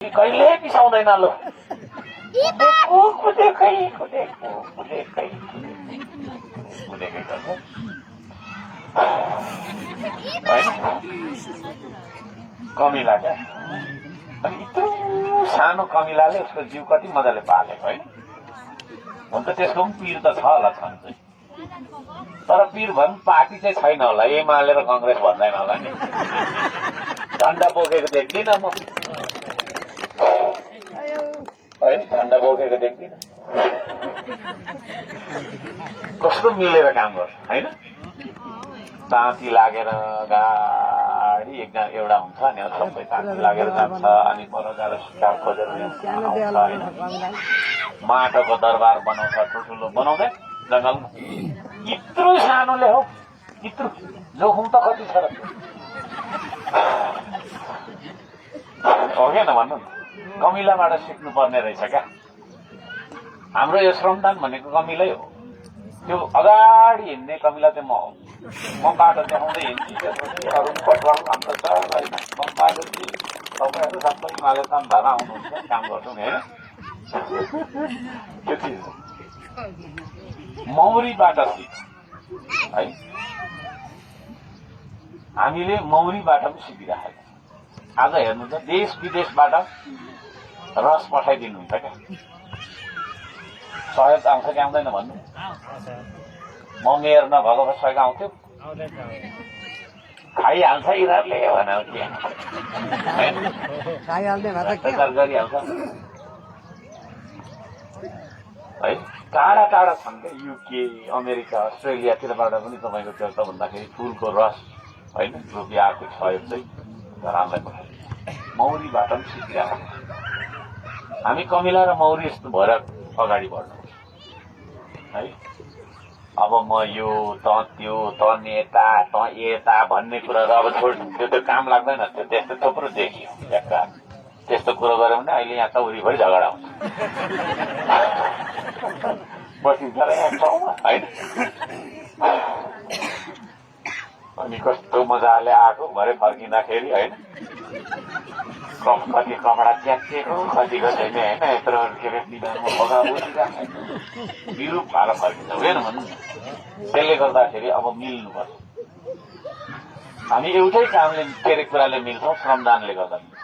कहिले बिसाउँदैन लो कमिला क्या यत्रो सानो कमिलाले उसको जिउ कति मजाले पालेको होइन। हुन त त्यसको पनि पिर त छ होला छन् चाहिँ, तर पिर भन् पार्टी चाहिँ छैन होला, एमाले र कङ्ग्रेस भन्दैन होला नि। झन्डा बोकेको देख्दिनँ म है, झन्डा बोकेको देख्दिनँ। कस्तो मिलेर काम गर्छ होइन। ताती लागेर गाडी एउटा हुन्छ नि, सबै ताती लागेर जान्छ। अनि पर गएर शिकार खोजेर होइन, माटोको दरबार बनाउँछ, ठुल्ठुलो बनाउँदै जङ्गलमा। यत्रो सानोले हो, यत्रो जोखुम त कति छ र हो क्या न भन्नु न। कमिलाबाट सिक्नु पर्ने रहेछ क्या। हाम्रो यो श्रमदान भनेको कमिलै हो। त्यो अगाडि हिँड्ने कमिला चाहिँ म हो। म बाटो देखाउँदै हिँड्छु, अरू पटवाल हाम्रो छ होइन। म बाटो तपाईँहरू सबै हिमालय धारा आउनुहुन्छ, काम गर्छौँ नि होइन। त्यो चिज मौरीबाट सिक्छ है। हामीले मौरीबाट पनि सिकिराखेको। आज हेर्नु त देश विदेशबाट रस पठाइदिनुहुन्छ क्या। सहयोग आउँछ कि आउँदैन भन्नु। म मेयर नभएको भए सहयोग आउँथ्यो, खाइहाल्छ यिनीहरूले भनेर के गरिहाल्छ है। टाढा टाढा छन् क्या, युके अमेरिका अस्ट्रेलियातिरबाट पनि तपाईँको त्यो त भन्दाखेरि फुलको रस होइन, रुपियाँ आर्थिक सहयोग चाहिँ धरानलाई पठाइदिन्छ। मौरीबाट पनि सिकिरहेको हामी कमिला र मौरी यस्तो भएर अगाडि बढ्नुपर्छ है। अब म यो त त्यो त नेता त यता भन्ने कुराहरू अब छोड्नु, त्यो काम लाग्दैन। त्यो त्यस्तो थुप्रो देखियो एक्का। त्यस्तो कुरो गऱ्यो भने अहिले यहाँ त वरिपरि झगडा हुन्छ, बसिन्छ र यहाँ ठाउँमा होइन। अनि कस्तो मजाले आएको भरे फर्किँदाखेरि होइन, कति कपडा च्यातिएको, कतिको चाहिँ होइन, यत्रो के अरे बिमारमा बगा बसिरहेको बिरुप भएर फर्किन्छ होइन भन्नु। त्यसले गर्दाखेरि अब मिल्नुपर्छ। हामी एउटै कामले के अरे कुराले मिल्छौँ, श्रमदानले गर्दा मिल्छ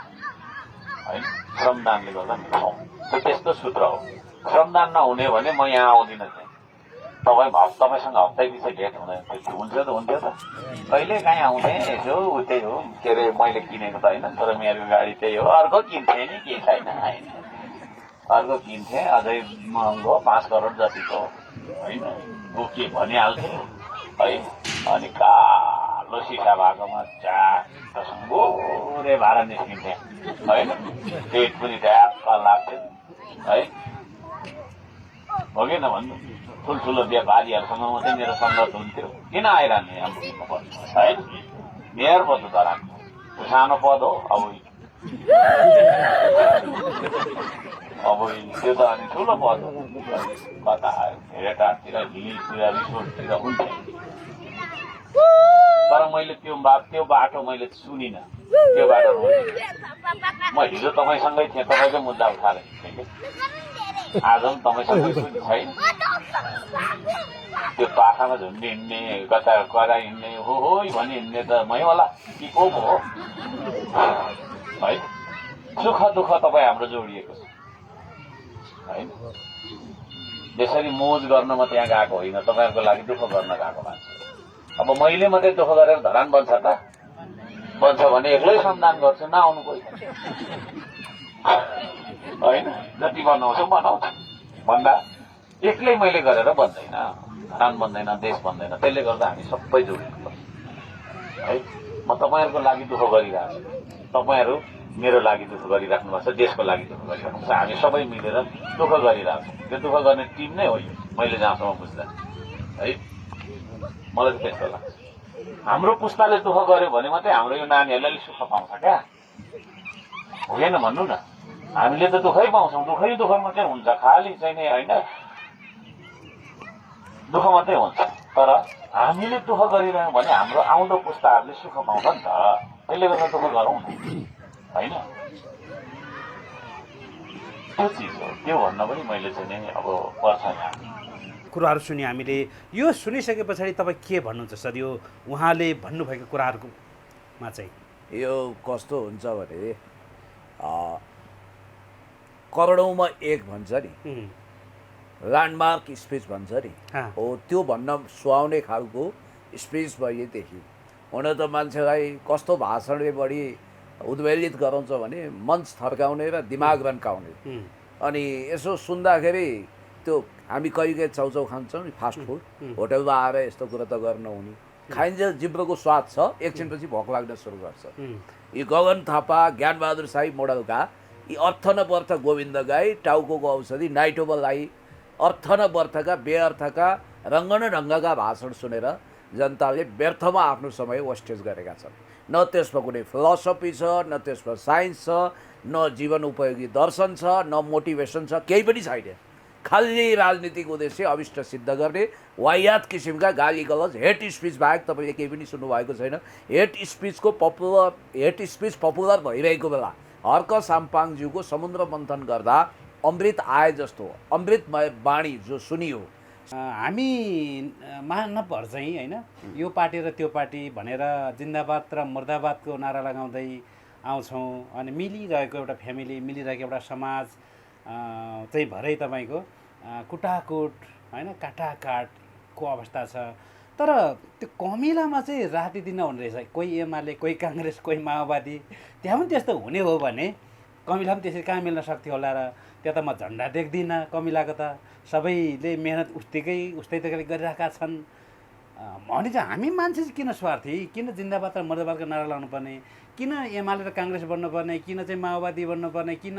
होइन। श्रमदानले गर्दा मिल्छौँ, त्यो त्यस्तो सूत्र हो। श्रमदान नहुने भने म यहाँ आउँदिनँ चाहिँ। तपाईँसँग हप्तै पछि भेट हुँदैन, हुन्छ त हुन्थ्यो त। कहिले काहीँ आउँथेँ यसो उतै हो के अरे, मैले किनेको त होइन, तर मेरो गाडी त्यही हो। अर्को किन्थेँ नि, के छैन होइन, अर्को किन्थेँ अझै महँगो 5 करोड जतिको होइन, बोके भनिहाल्थेँ है। अनि कालो सिसा भएकोमा चाटसँग गोरे भाडा निस्किन्थेँ होइन। पेट पनि ढ्याक्क लाग्थ्यो है, हो कि न भन्नु। ठुल्ठुलो व्यापारीहरूसँग मात्रै मेरो सङ्गत हुन्थ्यो। किन आइरहने अब है, मेयर पद धरान सानो पद हो। अब त्यो त अनि ठुलो पद हो। कता हेटारतिर हिलतिर रिसोर्टतिर हुन्थ्यो, तर मैले त्यो बाटो मैले सुनिनँ। त्यो बाटो म हिजो तपाईँसँगै थिएँ, तपाईँकै मुद्दा उठाएर हिँड्थेँ कि आज पनि तपाईँसँगै सुनि छैन। त्यो पाखामा झुन्डी हिँड्ने, कता करा हिँड्ने हो भनी हिँड्ने त मै होला कि को हो है। सुख दुःख तपाईँ हाम्रो जोडिएको छ होइन। यसरी मोज गर्न म त्यहाँ गएको होइन, तपाईँहरूको लागि दुःख गर्न गएको मान्छे। अब मैले मात्रै दुःख गरेर धरान बन्छ त? बन्छ भने एक्लै श्रमदान गर्छु, नआउनु कोही होइन। जति बनाउँछु बनाउँछ भन्दा एक्लै मैले गरेर बन्दैन, धरान बन्दैन, देश बन्दैन। त्यसले गर्दा हामी सबै जोडिनुपर्छ है। म तपाईँहरूको लागि दुःख गरिरहेको छु, तपाईँहरू मेरो लागि दुःख गरिराख्नु भएको छ, देशको लागि दुःख गरिराख्नु भएको छ। हामी सबै मिलेर दुःख गरिरहेको छौँ। त्यो दुःख गर्ने टिम नै हो यो, मैले जहाँसम्म बुझ्दा है। मलाई चाहिँ त्यस्तो लाग्छ। हाम्रो पुस्ताले दुःख गर्यो भने मात्रै हाम्रो यो नानीहरूले सुख पाउँछ क्या, होइन भन्नु न। हामीले त दुःखै पाउँछौँ, दुःख मात्रै हुन्छ, खालि चाहिँ नि होइन, दुःख मात्रै हुन्छ। तर हामीले दुःख गरिरह्यौँ भने हाम्रो आउँदो पुस्ताहरूले सुख पाउँछ नि त। त्यसले गर्दा दुःख गरौँ न होइन। त्यो चिज हो, त्यो भन्न पनि मैले चाहिँ नि अब पर्छ यहाँ। कुराहरू सुन्यौँ हामीले। यो सुनिसके पछाडि तपाईँ के भन्नुहुन्छ सर, यो उहाँले भन्नुभएको कुराहरूमा चाहिँ? यो कस्तो हुन्छ भने करोडौँमा एक भन्छ नि, ल्यान्डमार्क स्पिच भन्छ नि, हो त्यो भन्न सुहाउने खालको स्पिच भएदेखि। हुन त मान्छेलाई कस्तो भाषणले बढी उद्वेलित गराउँछ भने मञ्च थर्काउने र दिमाग रन्काउने। अनि यसो सुन्दाखेरि त्यो हामी कहिले चाउचाउ खान्छौँ नि फास्ट फुड, होटलमा आएर यस्तो कुरा त गर्न हुने, खाइन्छ, जिब्रोको स्वाद छ, एकछिनपछि भोक लाग्न सुरु गर्छ। यी गगन थापा, ज्ञानबहादुर साई मोडलका यी अर्थ न व्यर्थ गोविन्द गाई, टाउको औषधि, नाइटोबलाई अर्थ न व्यर्थका बेअर्थका रङ्ग न ढङ्गका भाषण सुनेर जनताले व्यर्थमा आफ्नो समय वेस्टेज गरेका छन्। न त्यसमा कुनै फिलोसफी छ, न त्यसमा साइन्स छ, न जीवन उपयोगी दर्शन छ, न मोटिभेसन छ, केही पनि छैन। खालि राजनीतिक उद्देश्य अभिष्ट सिद्ध गर्ने वाहियात किसिमका गाली गलौज, हेट स्पिच बाहेक तपाईँले केही पनि सुन्नुभएको छैन। हेट स्पिच पपुलर भइरहेको बेला हर्क साम्पाङज्यूको समुद्र मन्थन गर्दा अमृत आए जस्तो अमृतमय बाणी जो सुनियो। हामी महानपर चाहिँ होइन, यो पार्टी र त्यो पार्टी भनेर जिन्दाबाद र मुर्दाबादको नारा लगाउँदै आउँछौँ। अनि मिलिरहेको एउटा फ्यामिली, मिलिरहेको एउटा समाज चाहिँ भरै तपाईँको कुटाकुट होइन, काटाकाटको अवस्था छ। तर त्यो कमिलामा चाहिँ राति दिन हुने रहेछ, कोही एमाले, कोही काङ्ग्रेस, कोही माओवादी। त्यहाँ पनि त्यस्तो हुने हो भने कमिला पनि त्यसरी कहाँ मिल्न सक्थ्यो होला र? त्यहाँ त म झन्डा देख्दिनँ कमिलाको त, सबैले मेहनत उस्तै तरिकाले गरिरहेका छन् भने चाहिँ हामी मान्छे चाहिँ किन स्वार्थी, किन जिन्दाबाद र मुर्दाबादको नारा लाउनु पर्ने, किन एमाले र काङ्ग्रेस बन्नुपर्ने, किन चाहिँ माओवादी बन्नुपर्ने, किन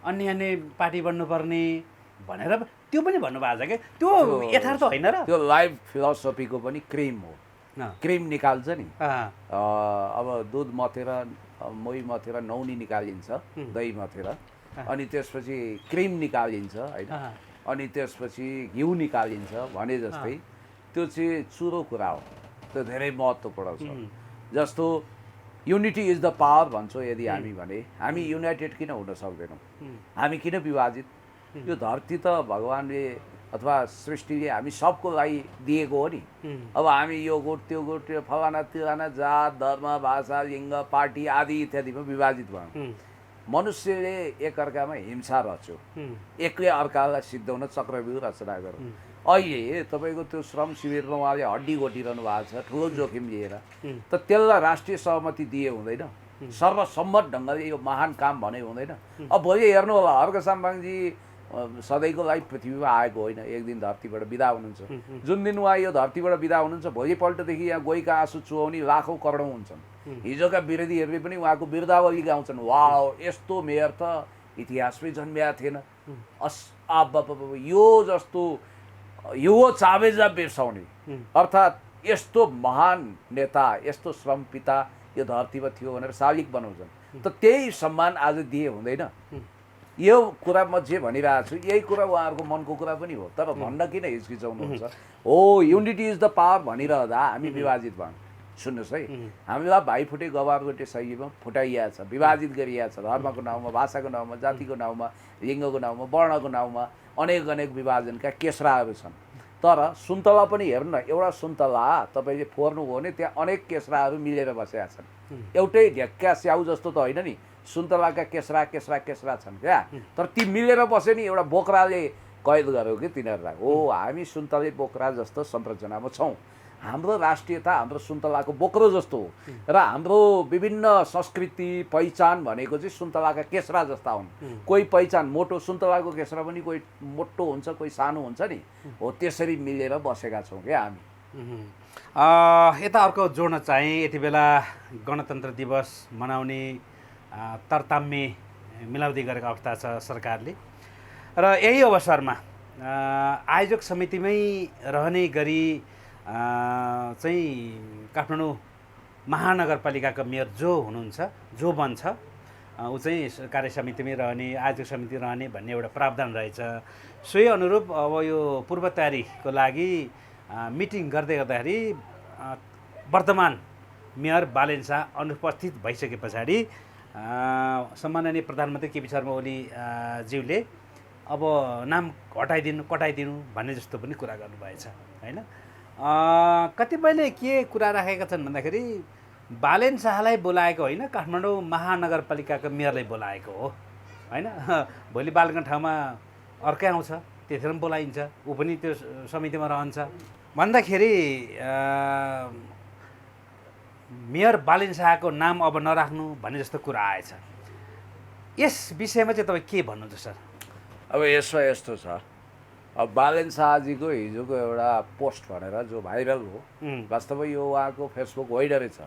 अन्य पार्टी बन्नुपर्ने भनेर त्यो पनि भन्नुभएको छ क्या। त्यो यथार्थ होइन र? त्यो लाइफ फिलोसफीको पनि क्रिम हो। क्रिम निकाल्छ नि, अब दुध मथेर, मोही मथेर नौनी निकालिन्छ, दही मथेर, अनि त्यसपछि क्रिम निकालिन्छ होइन, अनि त्यसपछि घिउ निकालिन्छ भने जस्तै त्यो चाहिँ चुरो कुरा हो। त्यो धेरै महत्त्वपूर्ण छ। जस्तो युनिटी इज द पावर भन्छौँ यदि हामी भने, हामी युनाइटेड किन हुन सक्दैनौँ? हामी किन विभाजित? यो धरती त भगवान्ले अथवा सृष्टिले हामी सबको लागि दिएको हो नि। अब हामी यो गुट त्यो गुट, त्यो फलाना तिलाना, जात धर्म भाषा लिङ्ग पार्टी आदि इत्यादिमा विभाजित भयौँ। मनुष्यले एकअर्कामा हिंसा रच्यो, एकले अर्कालाई सिद्धाउन चक्रव्यूह रचना गरौँ। अहिले तपाईँको त्यो श्रम शिविरमा उहाँले हड्डी घोटिरहनु भएको छ ठुलो जोखिम लिएर, त त्यसलाई राष्ट्रिय सहमति दिए हुँदैन? सर्वसम्मत ढङ्गले यो महान काम भने हुँदैन? अब भोलि हेर्नु होला, हर्क साम्पाङजी सधैँको लागि पृथ्वीमा आएको होइन, एक दिन धरतीबाट बिदा हुनुहुन्छ। जुन दिन उहाँ यो धरतीबाट बिदा हुनुहुन्छ, भोलिपल्टदेखि यहाँ गोइका आँसु चुहाउने लाखौँ करोडौँ हुन्छन्। हिजोका विरोधीहरूले पनि उहाँको बिर्दावली गाउँछन्, वाह यस्तो मेयर त इतिहासमै जन्मिया थिएन। यो जस्तो यो चाबेजा बिर्साउने, अर्थात् यस्तो महान नेता, यस्तो श्रम पिता यो धरतीमा थियो भनेर शालिक बनाउँछन्। त त्यही सम्मान आज दिए हुँदैन? यो कुरा म जे भनिरहेको छु यही कुरा उहाँहरूको मनको कुरा पनि हो, तर भन्न किन हिचकिचाउनुहुन्छ? हो युनिटी इज द पावर भनिरहँदा हामी विभाजित भयौँ। सुन्नुहोस् है, हामीलाई भाइ फुटे गवार गोटे शैलीमा फुटाइएको छ, विभाजित गरिएको छ, धर्मको नाउँमा, भाषाको नाउँमा, जातिको नाउँमा, लिङ्गको नाउँमा, वर्णको नाउँमा अनेक विभाजनका केस्राहरू छन्। तर सुन्तला पनि हेर्नु न, एउटा सुन्तला तपाईँले फोर्नु हो भने त्यहाँ अनेक केस्राहरू मिलेर बसेका छन्। एउटै ढ्याक्का स्याउ जस्तो त होइन नि, सुन्तलाका केस्रा छन् क्या, तर ती मिलेर बसे नि एउटा बोक्राले कैद गर्यो कि तिनीहरूलाई। हो हामी सुन्तले बोक्रा जस्तो संरचनामा छौँ। हाम्रो राष्ट्रियता हाम्रो सुन्तलाको बोक्रो जस्तो हो र हाम्रो विभिन्न संस्कृति पहिचान भनेको चाहिँ सुन्तलाका केस्रा जस्ता हुन्। कोही पहिचान मोटो, सुन्तलाको केस्रा पनि कोही मोटो हुन्छ, कोही सानो हुन्छ नि, हो त्यसरी मिलेर बसेका छौँ क्या हामी। यता अर्को जोड्न चाहिँ यति बेला गणतन्त्र दिवस मनाउने तरताम्मे मिलाउँदै गरेको अवस्था छ सरकारले, र यही अवसरमा आयोजक समितिमै रहने गरी चाहिँ काठमाडौँ महानगरपालिकाको मेयर जो हुनुहुन्छ, जो बन्छ ऊ चाहिँ कार्य समितिमै रहने, आयोजक समिति रहने भन्ने एउटा प्रावधान रहेछ। सोही अनुरूप अब यो पूर्व तयारीको लागि मिटिङ गर्दाखेरि वर्तमान मेयर बालेन शाह अनुपस्थित भइसके पछाडि सम्माननीय प्रधानमन्त्री केपी शर्मा ओली ज्यूले अब नाम कटाइदिनु भन्ने जस्तो पनि कुरा गर्नुभएछ होइन। कतिपयले के कुरा राखेका छन् भन्दाखेरि बालेन शाहलाई बोलाएको होइन, काठमाडौँ महानगरपालिकाको मेयरलाई बोलाएको हो होइन। भोलि बालको ठाउँमा अर्कै आउँछ, त्यतिखेर पनि बोलाइन्छ, ऊ पनि त्यो समितिमा रहन्छ भन्दाखेरि मेयर बालेन शाहको नाम अब नराख्नु भन्ने जस्तो कुरा आएछ। यस विषयमा चाहिँ तपाईँ के भन्नुहुन्छ सर? अब यसमा यस्तो छ, अब बालेन शाहजीको हिजोको एउटा पोस्ट भनेर जो भाइरल हो, वास्तवमा यो उहाँको फेसबुक होइन रहेछ,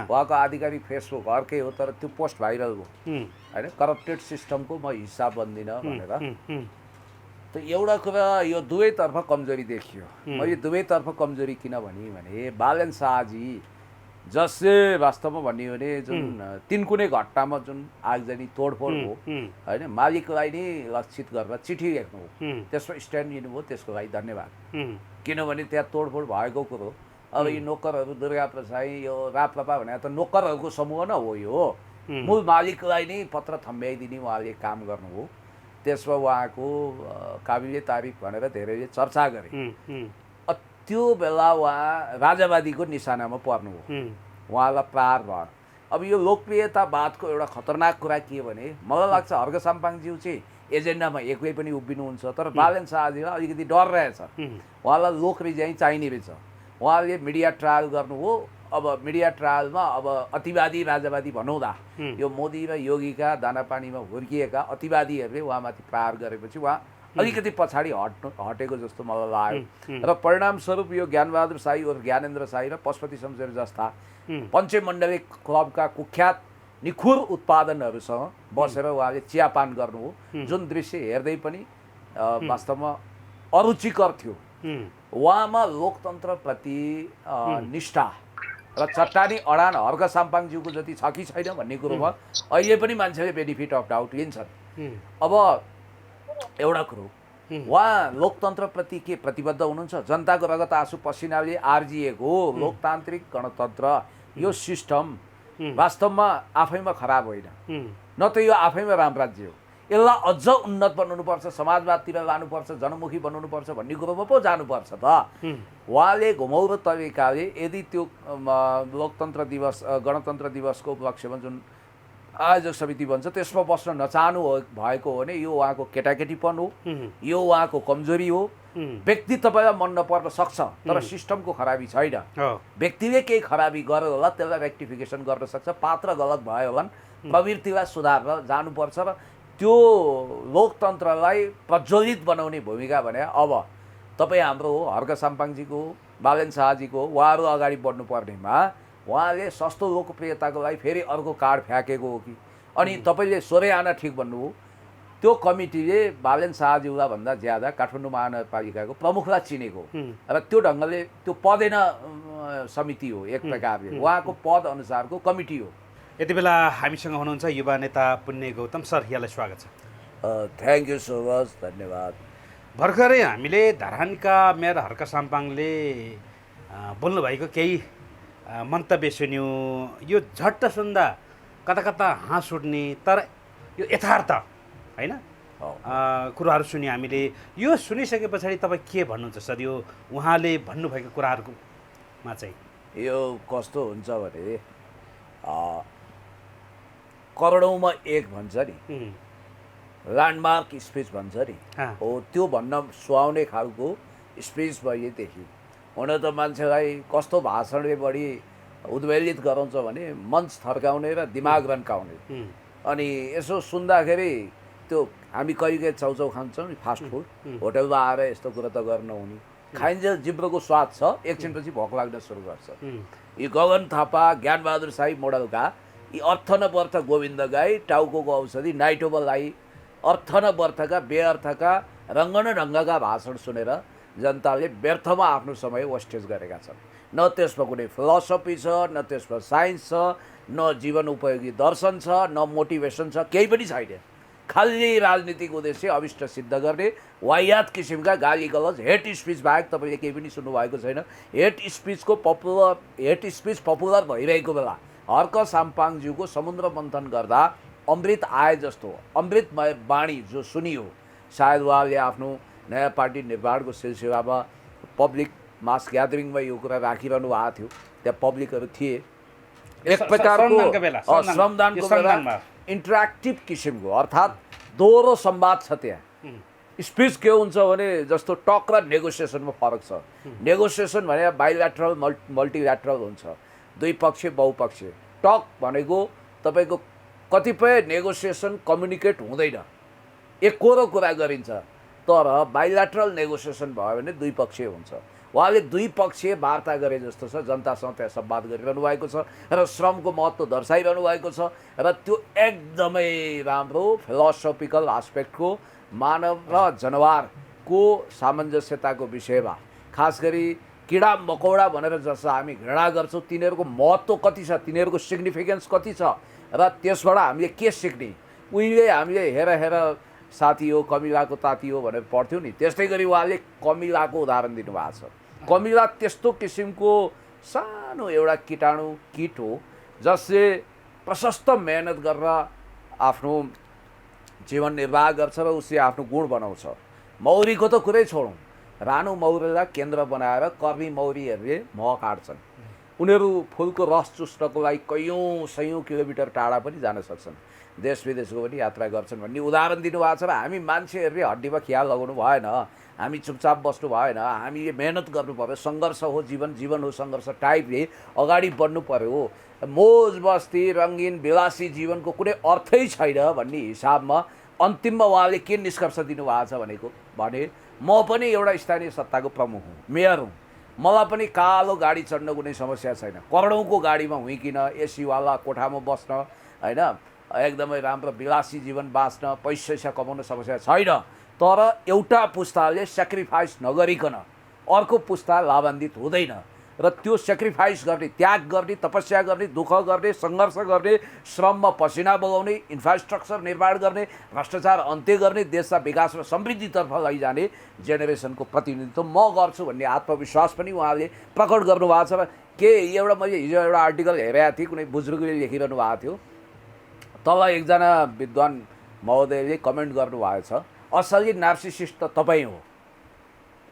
उहाँको आधिकारिक फेसबुक अर्कै हो, तर त्यो पोस्ट भाइरल हो होइन। करप्टेड सिस्टमको म हिस्सा बन्दिनँ भनेर। त एउटा कुरा यो दुवैतर्फ कमजोरी देखियो। म यो दुवैतर्फ कमजोरी किन भने बालेन शाहजी जसले वास्तवमा भन्यो भने जुन तिनकुने घटनामा जुन आगजनी तोडफोड हो होइन, मालिकलाई नै लक्षित गरेर चिठी लेख्नु हो, त्यसमा स्ट्यान्ड लिनुभयो, त्यसको लागि धन्यवाद। किनभने त्यहाँ तोडफोड भएको कुरो, अब यी नोकरहरू दुर्गा प्रसाद यो राप्रपा भने त नोकरहरूको समूह न हो, यो मूल मालिकलाई नै पत्र थम्ब्याइदिने उहाँले काम गर्नु हो। त्यसमा उहाँको काबिले तारिफ भनेर धेरैले चर्चा गरे। त्यो बेला उहाँ राजावादीको निशानामा पर्नु हो, उहाँलाई प्रहार भयो। अब यो लोकप्रियतावादको एउटा खतरनाक कुरा के भने मलाई लाग्छ हर्क साम्पाङज्यू चाहिँ एजेन्डामा एक्लै पनि उभिनुहुन्छ, तर बालेन शाहजीलाई अलिकति डर रहेछ। उहाँलाई लोक रिजाइ चाहिने रहेछ। उहाँले मिडिया ट्रायल गर्नु हो। अब मिडिया ट्रायलमा अब अतिवादी राजावादी भनौँदा यो मोदी र योगीका दानापानीमा हुर्किएका अतिवादीहरूले उहाँमाथि प्रहार गरेपछि उहाँ अलिकति पछाडि हटेको जस्तो मलाई लाग्यो। र परिणामस्वरूप यो ज्ञानबहादुर शाही और ज्ञानेन्द्र शाही र पशुपति शमशेर जस्ता पञ्चमण्डली क्लबका कुख्यात निखुर उत्पादनहरूसँग बसेर उहाँले चियापान गर्नु हो, जुन दृश्य हेर्दै पनि वास्तवमा अरुचिकर थियो। उहाँमा लोकतन्त्रप्रति निष्ठा र चट्टानी अडान हर्क साम्पाङज्यूको जति छ कि छैन भन्ने कुरोमा अहिले पनि मान्छेले बेनिफिट अफ डाउट लिन्छन्। अब एउटा कुरो, उहाँ लोकतन्त्रप्रति के प्रतिबद्ध हुनुहुन्छ? जनताको रगत आँसु पसिनाले आर्जिएको लोकतान्त्रिक गणतन्त्र यो सिस्टम वास्तवमा आफैमा खराब होइन, न त यो आफैमा राम राज्य हो। यसलाई अझ उन्नत बनाउनुपर्छ, समाजवादतिर लानुपर्छ, जनमुखी बनाउनुपर्छ भन्ने कुरोमा पो जानुपर्छ त। उहाँले घुमौरो तरिकाले यदि त्यो लोकतन्त्र दिवस गणतन्त्र दिवसको उपलक्ष्यमा जुन आयोजक समिति भन्छ त्यसमा बस्न नचाहनु भएको हो भने यो उहाँको केटाकेटीपन हो, यो उहाँको कमजोरी हो। व्यक्ति तपाईँलाई मन नपर्न सक्छ, तर सिस्टमको खराबी छैन। व्यक्तिले केही खराबी गर्यो होला, त्यसलाई रेक्टिफिकेसन गर्न सक्छ। पात्र गलत भयो होला, प्रवृत्तिलाई सुधारेर जानुपर्छ र त्यो लोकतन्त्रलाई प्रज्वलित बनाउने भूमिका भने अब तपाईँ हाम्रो हो, हर्क साम्पाङजीको हो, बालेन शाहजीको हो। उहाँहरू अगाडि बढ्नुपर्नेमा उहाँले सस्तो लोकप्रियताको लागि फेरि अर्को कार्ड फ्याँकेको हो कि? अनि तपाईँले सोह्रै आना ठिक भन्नुभयो। त्यो कमिटीले बालेन शाहज्यूलाई भन्दा ज्यादा काठमाडौँ महानगरपालिकाको प्रमुखलाई चिनेको र त्यो ढङ्गले त्यो पदेन समिति हो, एक प्रकारले उहाँको पद अनुसारको कमिटी हो। यति बेला हामीसँग हुनुहुन्छ युवा नेता पुण्य गौतम सर, यहाँलाई स्वागत छ। थ्याङ्क यू सो मच, धन्यवाद। भर्खरै हामीले धरानका मेयर हर्क साम्पाङले बोल्नुभएको केही मन्तव्य सुन्यौँ। यो झट्ट सुन्दा कता कता हाँस उठ्ने तर यो यथार्थ होइन कुराहरू सुन्यौँ हामीले। यो सुनिसके पछाडि तपाईँ के भन्नुहुन्छ सर? यो उहाँले भन्नुभएको कुराहरूमा चाहिँ यो कस्तो हुन्छ भने करोडौँमा एक भन्छ नि, ल्यान्डमार्क स्पिच भन्छ नि, हो त्यो भन्न सुहाउने खालको स्पिच भयो देखि। हुन त मान्छेलाई कस्तो भाषणले बढी उद्वेलित गराउँछ भने मञ्च थर्काउने र दिमाग रन्काउने। अनि यसो सुन्दाखेरि त्यो हामी कहिले चाउचाउ खान्छौँ नि फास्ट फुड, होटलमा आएर यस्तो कुरा त गर्न हुने, खाइन्छ, जिब्रोको स्वाद छ, एकछिनपछि भोक लाग्न सुरु गर्छ। यी गगन थापा, ज्ञानबहादुर शाही मोडलका यी अर्थ न व्यर्थ गोविन्द गाई, टाउको औषधि, नाइटोबलाई अर्थ न व्यर्थका बेअर्थका रङ्ग न ढङ्गका भाषण सुनेर जनताले व्यर्थमा आफ्नो समय वेस्टेज गरेका छन्। न त्यसमा कुनै फिलोसफी छ, न त्यसमा साइन्स छ, न जीवन उपयोगी दर्शन छ, न मोटिभेसन छ, केही पनि छैन। खालि राजनीतिक उद्देश्य अभिष्ट सिद्ध गर्ने वाहियात किसिमका गाली गलौज, हेट स्पिच बाहेक तपाईँले केही पनि सुन्नुभएको छैन। हेट स्पिच पपुलर भइरहेको बेला हर्क साम्पाङज्यूको समुद्र मन्थन गर्दा अमृत आए जस्तो अमृतमय वाणी जो सुनियो सायद उहाँले आफ्नो नयाँ पार्टी निर्माणको सिलसिलामा पब्लिक मास ग्यादरिङमा यो कुरा राखिरहनु भएको थियो। त्यहाँ पब्लिकहरू थिए, एक प्रकारको श्रमदानको बेला इन्टरेक्टिभ किसिमको, अर्थात् दोहोरो संवाद छ त्यहाँ। स्पिच के हुन्छ भने जस्तो टक र नेगोसिएसनमा फरक छ। नेगोसिएसन भने बाइल्याटरल मल्टिल्याटरल हुन्छ, दुई पक्ष बहुपक्ष। टक भनेको तपाईँको कतिपय नेगोसिएसन कम्युनिकेट हुँदैन, एकहोरो कुरा गरिन्छ, तर बाइल्याटरल नेगोसिएसन भयो भने दुई पक्षीय हुन्छ। उहाँले दुई पक्षीय वार्ता गरे जस्तो छ, जनतासँग त्यहाँ संवाद गरिरहनु भएको छ र श्रमको महत्त्व दर्शाइरहनु भएको छ र त्यो एकदमै राम्रो फिलोसोफिकल एस्पेक्टको मानव र जनावरको सामञ्जस्यताको विषयमा, खास गरी किडा मकौडा भनेर जसलाई हामी घृणा गर्छौँ तिनीहरूको महत्त्व कति छ, तिनीहरूको सिग्निफिकेन्स कति छ र त्यसबाट हामीले के सिक्ने। उहिले हामीले हेर हेर साथी हो कमिलाको ताती हो भनेर पढ्थ्यौँ नि, त्यस्तै गरी उहाँले कमिलाको उदाहरण दिनुभएको छ। कमिला त्यस्तो किसिमको सानो एउटा किट हो जसले प्रशस्त मेहनत गरेर आफ्नो जीवन निर्वाह गर्छ र उसले आफ्नो गुण बनाउँछ। मौरीको त कुरै छोडौँ, रानो मौरीलाई केन्द्र बनाएर कर्मी मौरीहरूले मह काट्छन्। उनीहरू फुलको रस चुस्नको लागि कैयौँ सयौँ किलोमिटर टाढा पनि जान सक्छन्, देश विदेशको पनि यात्रा गर्छन् भन्ने उदाहरण दिनुभएको छ। र हामी मान्छेहरूले हड्डीमा खियाल लगाउनु भएन, हामी चुपचाप बस्नु भएन, हामीले मेहनत गर्नु पर्यो। सङ्घर्ष हो जीवन, जीवन हो सङ्घर्ष टाइपले अगाडि बढ्नु पर्यो। मोज बस्ती रङ्गीन विलासी जीवनको कुनै अर्थै छैन भन्ने हिसाबमा अन्तिममा उहाँले के निष्कर्ष दिनुभएको छ भने म पनि एउटा स्थानीय सत्ताको प्रमुख हुँ, मेयर हुँ, मलाई पनि कालो गाडी चढ्न कुनै समस्या छैन, करोडौँको गाडीमा हुइकिन एसीवाला कोठामा बस्न होइन, एकदमै राम्रो विलासी जीवन बाँच्न पैसा कमाउन समस्या छैन। तर एउटा पुस्ताले सेक्रिफाइस नगरिकन अर्को पुस्ता लाभान्वित हुँदैन र त्यो सेक्रिफाइस गर्ने, त्याग गर्ने, तपस्या गर्ने, दुःख गर्ने, सङ्घर्ष गर्ने, श्रममा पसिना बगाउने, इन्फ्रास्ट्रक्चर निर्माण गर्ने, भ्रष्टाचार अन्त्य गर्ने, देशलाई विकास र समृद्धितर्फ लैजाने जेनेरेसनको प्रतिनिधित्व म गर्छु भन्ने आत्मविश्वास पनि उहाँले प्रकट गर्नुभएको छ। र के एउटा मैले हिजो एउटा आर्टिकल हेरेको थिएँ, कुनै बुजुर्गले लेखिरहनु भएको थियो, तल एकजना विद्वान महोदयले कमेन्ट गर्नुभएको छ, असली नार्सिसिस्ट त तपाईँ हो।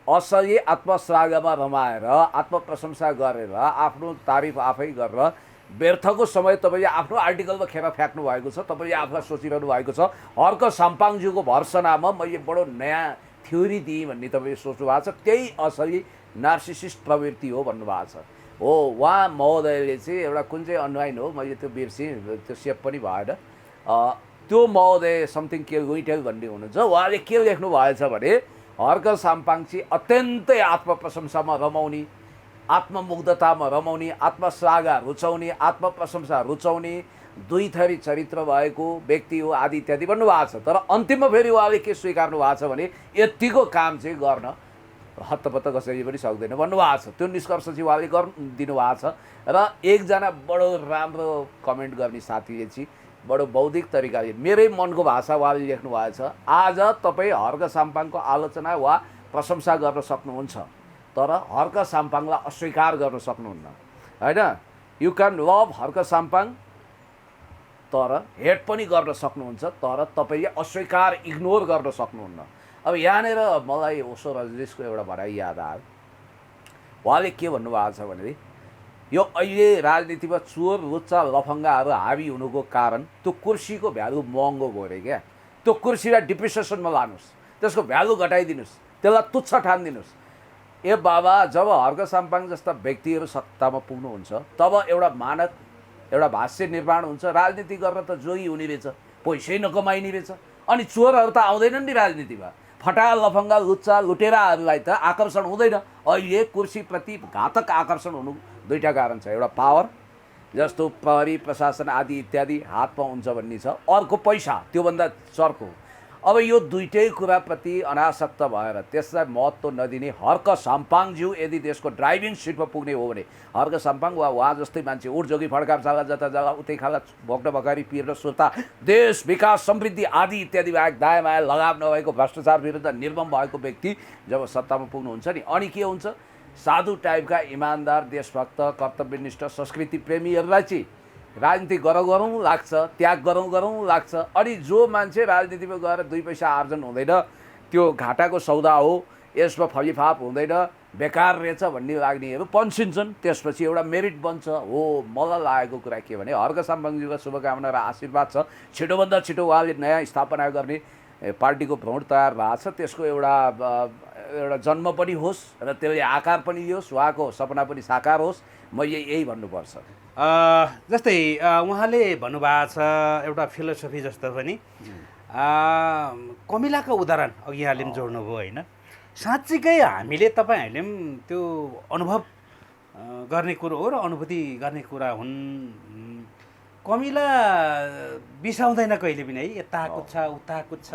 असली आत्मश्लाघमा रमाएर आत्मप्रशंसा गरेर आफ्नो तारिफ आफै गरेर व्यर्थको समय तपाईँले आफ्नो आर्टिकलमा खेर फ्याँक्नु भएको छ। तपाईँले आफूलाई सोचिरहनु भएको छ हर्क साम्पाङज्यूको भर्सनामा मैले बडो नयाँ थ्योरी दिएँ भन्ने तपाईँले सोच्नु भएको छ, त्यही असली नार्सिसिस्ट प्रवृत्ति हो भन्नुभएको छ। हो, उहाँ महोदयले चाहिँ एउटा कुन चाहिँ अन्वाइन हो मैले त्यो बिर्सेँ, त्यो सेप पनि भएन, त्यो महोदय समथिङ के गुइटेल भन्ने हुनुहुन्छ। उहाँले के लेख्नु भएछ भने हर्क साम्पाङ चाहिँ अत्यन्तै आत्मप्रशंसामा रमाउने, आत्ममुग्धतामा रमाउने, आत्मश्लाघा रुचाउने, आत्मप्रशंसा रुचाउने, दुई थरी चरित्र भएको व्यक्ति हो आदि इत्यादि भन्नुभएको छ। तर अन्तिममा फेरि उहाँले के स्वीकार्नु भएको छ भने यतिको काम चाहिँ गर्न हत्तपत्त कसैले पनि सक्दैन भन्नुभएको छ। त्यो निष्कर्ष चाहिँ उहाँले दिनुभएको छ। र एकजना बडो राम्रो कमेन्ट गर्ने साथीले चाहिँ बडो बौद्धिक तरिकाले मेरै मनको भाषा उहाँले लेख्नु भएको छ, आज तपाईँ हर्क साम्पाङको आलोचना वा प्रशंसा गर्न सक्नुहुन्छ तर हर्क साम्पाङलाई अस्वीकार गर्न सक्नुहुन्न होइन। You can love Harka Sampang तर हेट पनि गर्न सक्नुहुन्छ, तर तपाईँले अस्वीकार इग्नोर गर्न सक्नुहुन्न। अब यहाँनिर मलाई ओशो रजनीशको एउटा भनाइ याद आयो। उहाँले के भन्नुभएको छ भने यो अहिले राजनीतिमा चोर लुच्चा लफङ्गाहरू हावी हुनुको कारण त्यो कुर्सीको भ्यालु महँगो गयो अरे क्या। त्यो कुर्सीलाई डिप्रिसिएसनमा लानुहोस्, त्यसको भ्यालु घटाइदिनुहोस्, त्यसलाई तुच्छ ठान्दिनुहोस्। ए बाबा, जब हर्क साम्पाङ जस्ता व्यक्तिहरू सत्तामा पुग्नुहुन्छ तब एउटा मानक एउटा भाष्य निर्माण हुन्छ। राजनीति गरेर त जोगी हुने रहेछ, पैसै नकमाइने रहेछ, अनि चोरहरू त आउँदैनन् नि राजनीतिमा। फटा लफङ्गा लुच्चा लुटेराहरूलाई त आकर्षण हुँदैन। अहिले कुर्सीप्रति घातक आकर्षण हुनु दुईवटा कारण छ, एउटा पावर जस्तो प्रहरी प्रशासन आदि इत्यादि हातमा हुन्छ भन्ने छ, अर्को पैसा त्योभन्दा चर्को। अब यो दुईटै कुराप्रति अनासक्त भएर त्यसलाई महत्त्व नदिने हर्क साम्पाङज्यू यदि देशको ड्राइभिङ सिटमा पुग्ने हो भने हर्क साम्पाङ वा उहाँ जस्तै मान्छे उठजोगी फड्काप जाला जता जाला उतै खाला भोग्न भकारी पिर सुर्ता देश विकास समृद्धि आदि इत्यादि बाहेक दायाँ माया लगाव नभएको भ्रष्टाचार विरुद्ध निर्मम भएको व्यक्ति जब सत्तामा पुग्नुहुन्छ नि, अनि के हुन्छ, साधु टाइपका इमान्दार देशभक्त कर्तव्यनिष्ठ संस्कृति प्रेमीहरूलाई चाहिँ राजनीति गरौँ लाग्छ, त्याग गरौँ लाग्छ। अनि जो मान्छे राजनीतिमा गएर दुई पैसा आर्जन हुँदैन त्यो घाटाको सौदा हो, यसमा फलिफाप हुँदैन, बेकार रहेछ भन्ने लाग्नेहरू पन्सिन्छन्। त्यसपछि एउटा मेरिट बन्छ। हो, मलाई लागेको कुरा के भने हर्क साम्बाङज्यूको शुभकामना र आशीर्वाद छ। छिटोभन्दा छिटो उहाँले नयाँ स्थापना गर्ने पार्टीको भ्रमण तयार भएको छ। त्यसको एउटा जन्म पनि होस् र त्यसले आकार पनि लियोस्, उहाँको सपना पनि साकार होस्। मैले यही भन्नुपर्छ। जस्तै उहाँले भन्नुभएको छ एउटा फिलोसफी जस्तो पनि कमिलाको उदाहरण अघि यहाँले पनि जोड्नुभयो होइन। साँच्चीकै तपाईँहरूले पनि त्यो अनुभव गर्ने कुरो हो र अनुभूति गर्ने कुरा हुन्। कमिला बिसाउँदैन कहिले पनि है, यता कुद्छ उता कुद्छ,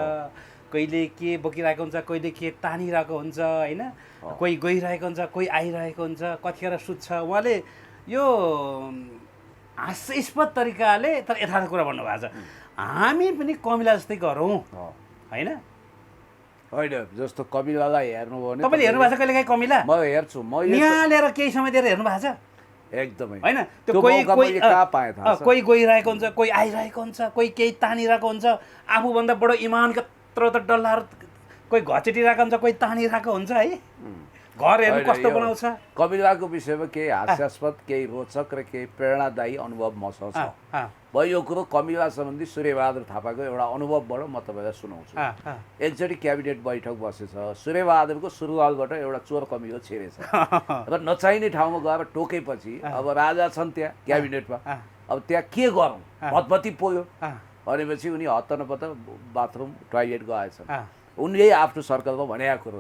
कहिले के बोकिरहेको हुन्छ, कहिले के तानिरहेको हुन्छ होइन, कोही गइरहेको हुन्छ, कोही आइरहेको हुन्छ, कतिखेर सुत्छ। उहाँले यो हास्यास्पद तरिकाले तर यथार्थ कुरा भन्नुभएको छ। हामी पनि कमिला जस्तै गरौँ होइन। होइन, जस्तो कमिलालाई हेर्नुभयो भने तपाईँले हेर्नु भएको छ कहिले काहीँ कमिला? म हेर्छु, म निहालेर केही समय दिएर हेर्नु भएको छ एकदमै होइन। त्यो कोही गइरहेको हुन्छ, कोही आइरहेको हुन्छ, कोही केही तानिरहेको हुन्छ, आफूभन्दा बडो इमान कत्रो त डल्लाहरू कोही घचेटिरहेको हुन्छ, कोही तानिरहेको हुन्छ है। घर हेर्नु कस्तो बनाउँछ। कमिलाको विषयमा केही हास्यास्पद, केही रोचक र केही प्रेरणादायी अनुभव मसँग छ। भयो यो कुरो कमिला सम्बन्धी सूर्यबहादुर थापाको एउटा अनुभवबाट म तपाईँलाई सुनाउँछु। एकचोटि क्याबिनेट बैठक बसेछ, सूर्यबहादुरको सुरुवालबाट एउटा चोर कमिलो छिरेछ र नचाहिने ठाउँमा गएर टोकेपछि अब राजा छन् त्यहाँ क्याबिनेटमा, अब त्यहाँ के गरौँ, भतभती पोल्यो भनेपछि उनी हत्त नपत्त बाथरुम टोयलेट गएछन्। उनले आफ्नो सर्कलमा भनेको कुरो।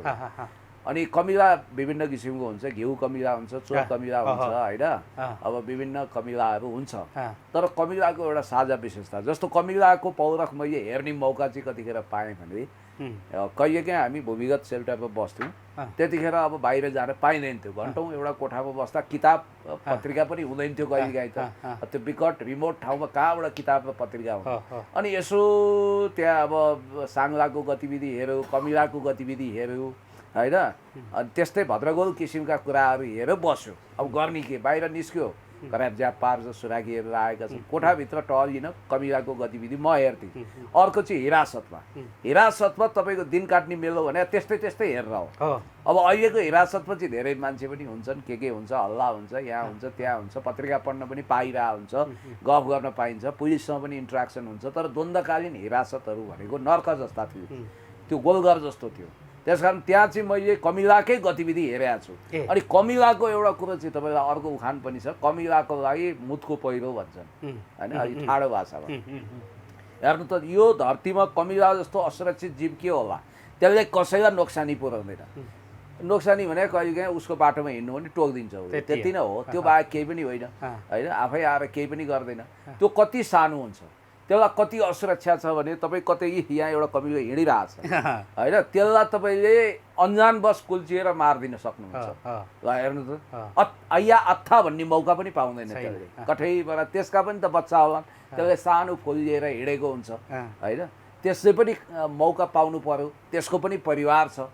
अनि कमिला विभिन्न किसिमको हुन्छ, घिउ कमिला हुन्छ, चोर कमिला हुन्छ होइन, अब विभिन्न कमिलाहरू हुन्छ। तर कमिलाको एउटा साझा विशेषता, जस्तो कमिलाको पौरख मैले हेर्ने मौका चाहिँ कतिखेर पाएँ भने कहिलेकाहीँ हामी भूमिगत सेल्टरमा बस्थ्यौँ, त्यतिखेर अब बाहिर जान पाइँदैन थियो। घन्टौँ एउटा कोठामा बस्दा किताब पत्रिका पनि हुँदैन थियो कहिलेकाहीँ त। त्यो विकट रिमोट ठाउँमा कहाँबाट किताब र पत्रिका हुन्छ। अनि यसो त्यहाँ अब साङ्लाको गतिविधि हेऱ्यो, कमिलाको गतिविधि हेऱ्यो होइन, अनि त्यस्तै भद्रगोल किसिमका कुराहरू हेरेर बस्यो। अब गर्ने के, बाहिर निस्क्यो, खराब ज्याप पार्छ, सुराकीहरू आएका छन्, कोठाभित्र टहलिन कमिलाको गतिविधि म हेर्थेँ। अर्को चाहिँ हिरासतमा, हिरासतमा तपाईँको दिन काट्ने मेलो भने त्यस्तै हेरेर हो। अब अहिलेको हिरासतमा चाहिँ धेरै मान्छे पनि हुन्छन्, के हुन्छ, हल्ला हुन्छ, यहाँ हुन्छ, त्यहाँ हुन्छ, पत्रिका पढ्न पनि पाइरहेको हुन्छ, गफ गर्न पाइन्छ, पुलिससँग पनि इन्ट्रेक्सन हुन्छ। तर द्वन्द्वकालीन हिरासतहरू भनेको नर्क जस्ता थियो, त्यो गोलघर जस्तो थियो। त्यसकारण त्यहाँ चाहिँ मैले कमिलाकै गतिविधि हेरेको छु। अनि कमिलाको एउटा कुरो चाहिँ तपाईँलाई अर्को उखान पनि छ, कमिलाको लागि मुतको पहिरो भन्छन् होइन, अलिक ठाडो भाषामा। हेर्नु त, यो धरतीमा कमिला जस्तो असुरक्षित जीव के होला, त्यसले कसैलाई नोक्सानी पुर्याउँदैन। नोक्सानी भने कहिलेकाहीँ उसको बाटोमा हिँड्नु पनि टोकिदिन्छ, त्यति नै हो। त्यो बाहेक केही पनि होइन होइन, आफै आएर केही पनि गर्दैन। त्यो कति सानो हुन्छ, त्यसलाई कति असुरक्षा छ भने तपाईँ कतै यहाँ एउटा कमिलो हिँडिरहेछ होइन, त्यसलाई तपाईँले अन्जानवश कुल्चिएर मारिदिन सक्नुहुन्छ। ल हेर्नु त, या अत्था भन्ने मौका पनि पाउँदैन त्यसले कठैबाट। त्यसका पनि त बच्चा होला, त्यसले सानो फुल लिएर हिँडेको हुन्छ होइन, त्यसले पनि मौका पाउनु पर्यो, त्यसको पनि परिवार छ।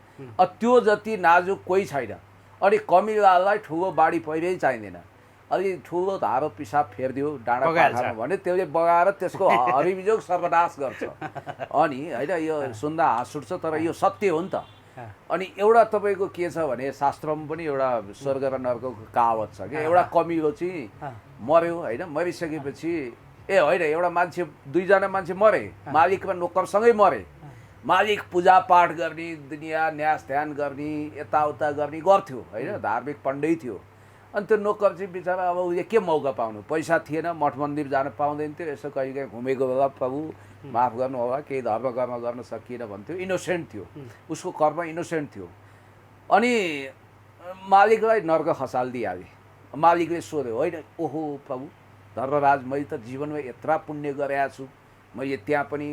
त्यो जति नाजुक कोही छैन। अनि कमिलालाई ठुलो बाढी पहिरै चाहिँदैन, अलि ठुलो धारो पिसाब फेरिदियो डाँडा पाखामा भने त्यसले बगाएर त्यसको हरिबिजोग सर्वनाश गर्छ। अनि होइन, यो सुन्दा हाँस उठ्छ तर यो सत्य हो नि त। अनि एउटा तपाईँको के छ भने शास्त्रमा पनि एउटा स्वर्ग र नर्कको कहावत छ कि एउटा कमिलो चाहिँ मर्यो होइन, मरिसकेपछि होइन एउटा मान्छे, दुईजना मान्छे मरे, मालिक र नोकरसँगै मरे। मालिक पूजापाठ गर्ने, दुनियाँ न्यास ध्यान गर्ने, यताउता गर्ने गर्थ्यो होइन, धार्मिक पण्डै थियो। अनि त्यो नोकर चाहिँ बिचरा अब उसले के मौका पाउनु, पैसा थिएन, मठ मन्दिर जान पाउँदैन थियो। यसो कहिलेकाहीँ घुमेको बेला प्रभु माफ गर्नु होला, केही धर्म कर्म गर्न सकिएन भन्थ्यो। इनोसेन्ट थियो, उसको कर्म इनोसेन्ट थियो। अनि मालिकलाई नर्क खसालिदिइहाले। मालिकले सोध्यो, होइन ओहो प्रभु धर्मराज, मैले त जीवनमा यत्रा पुण्य गरेको छु, मैले त्यहाँ पनि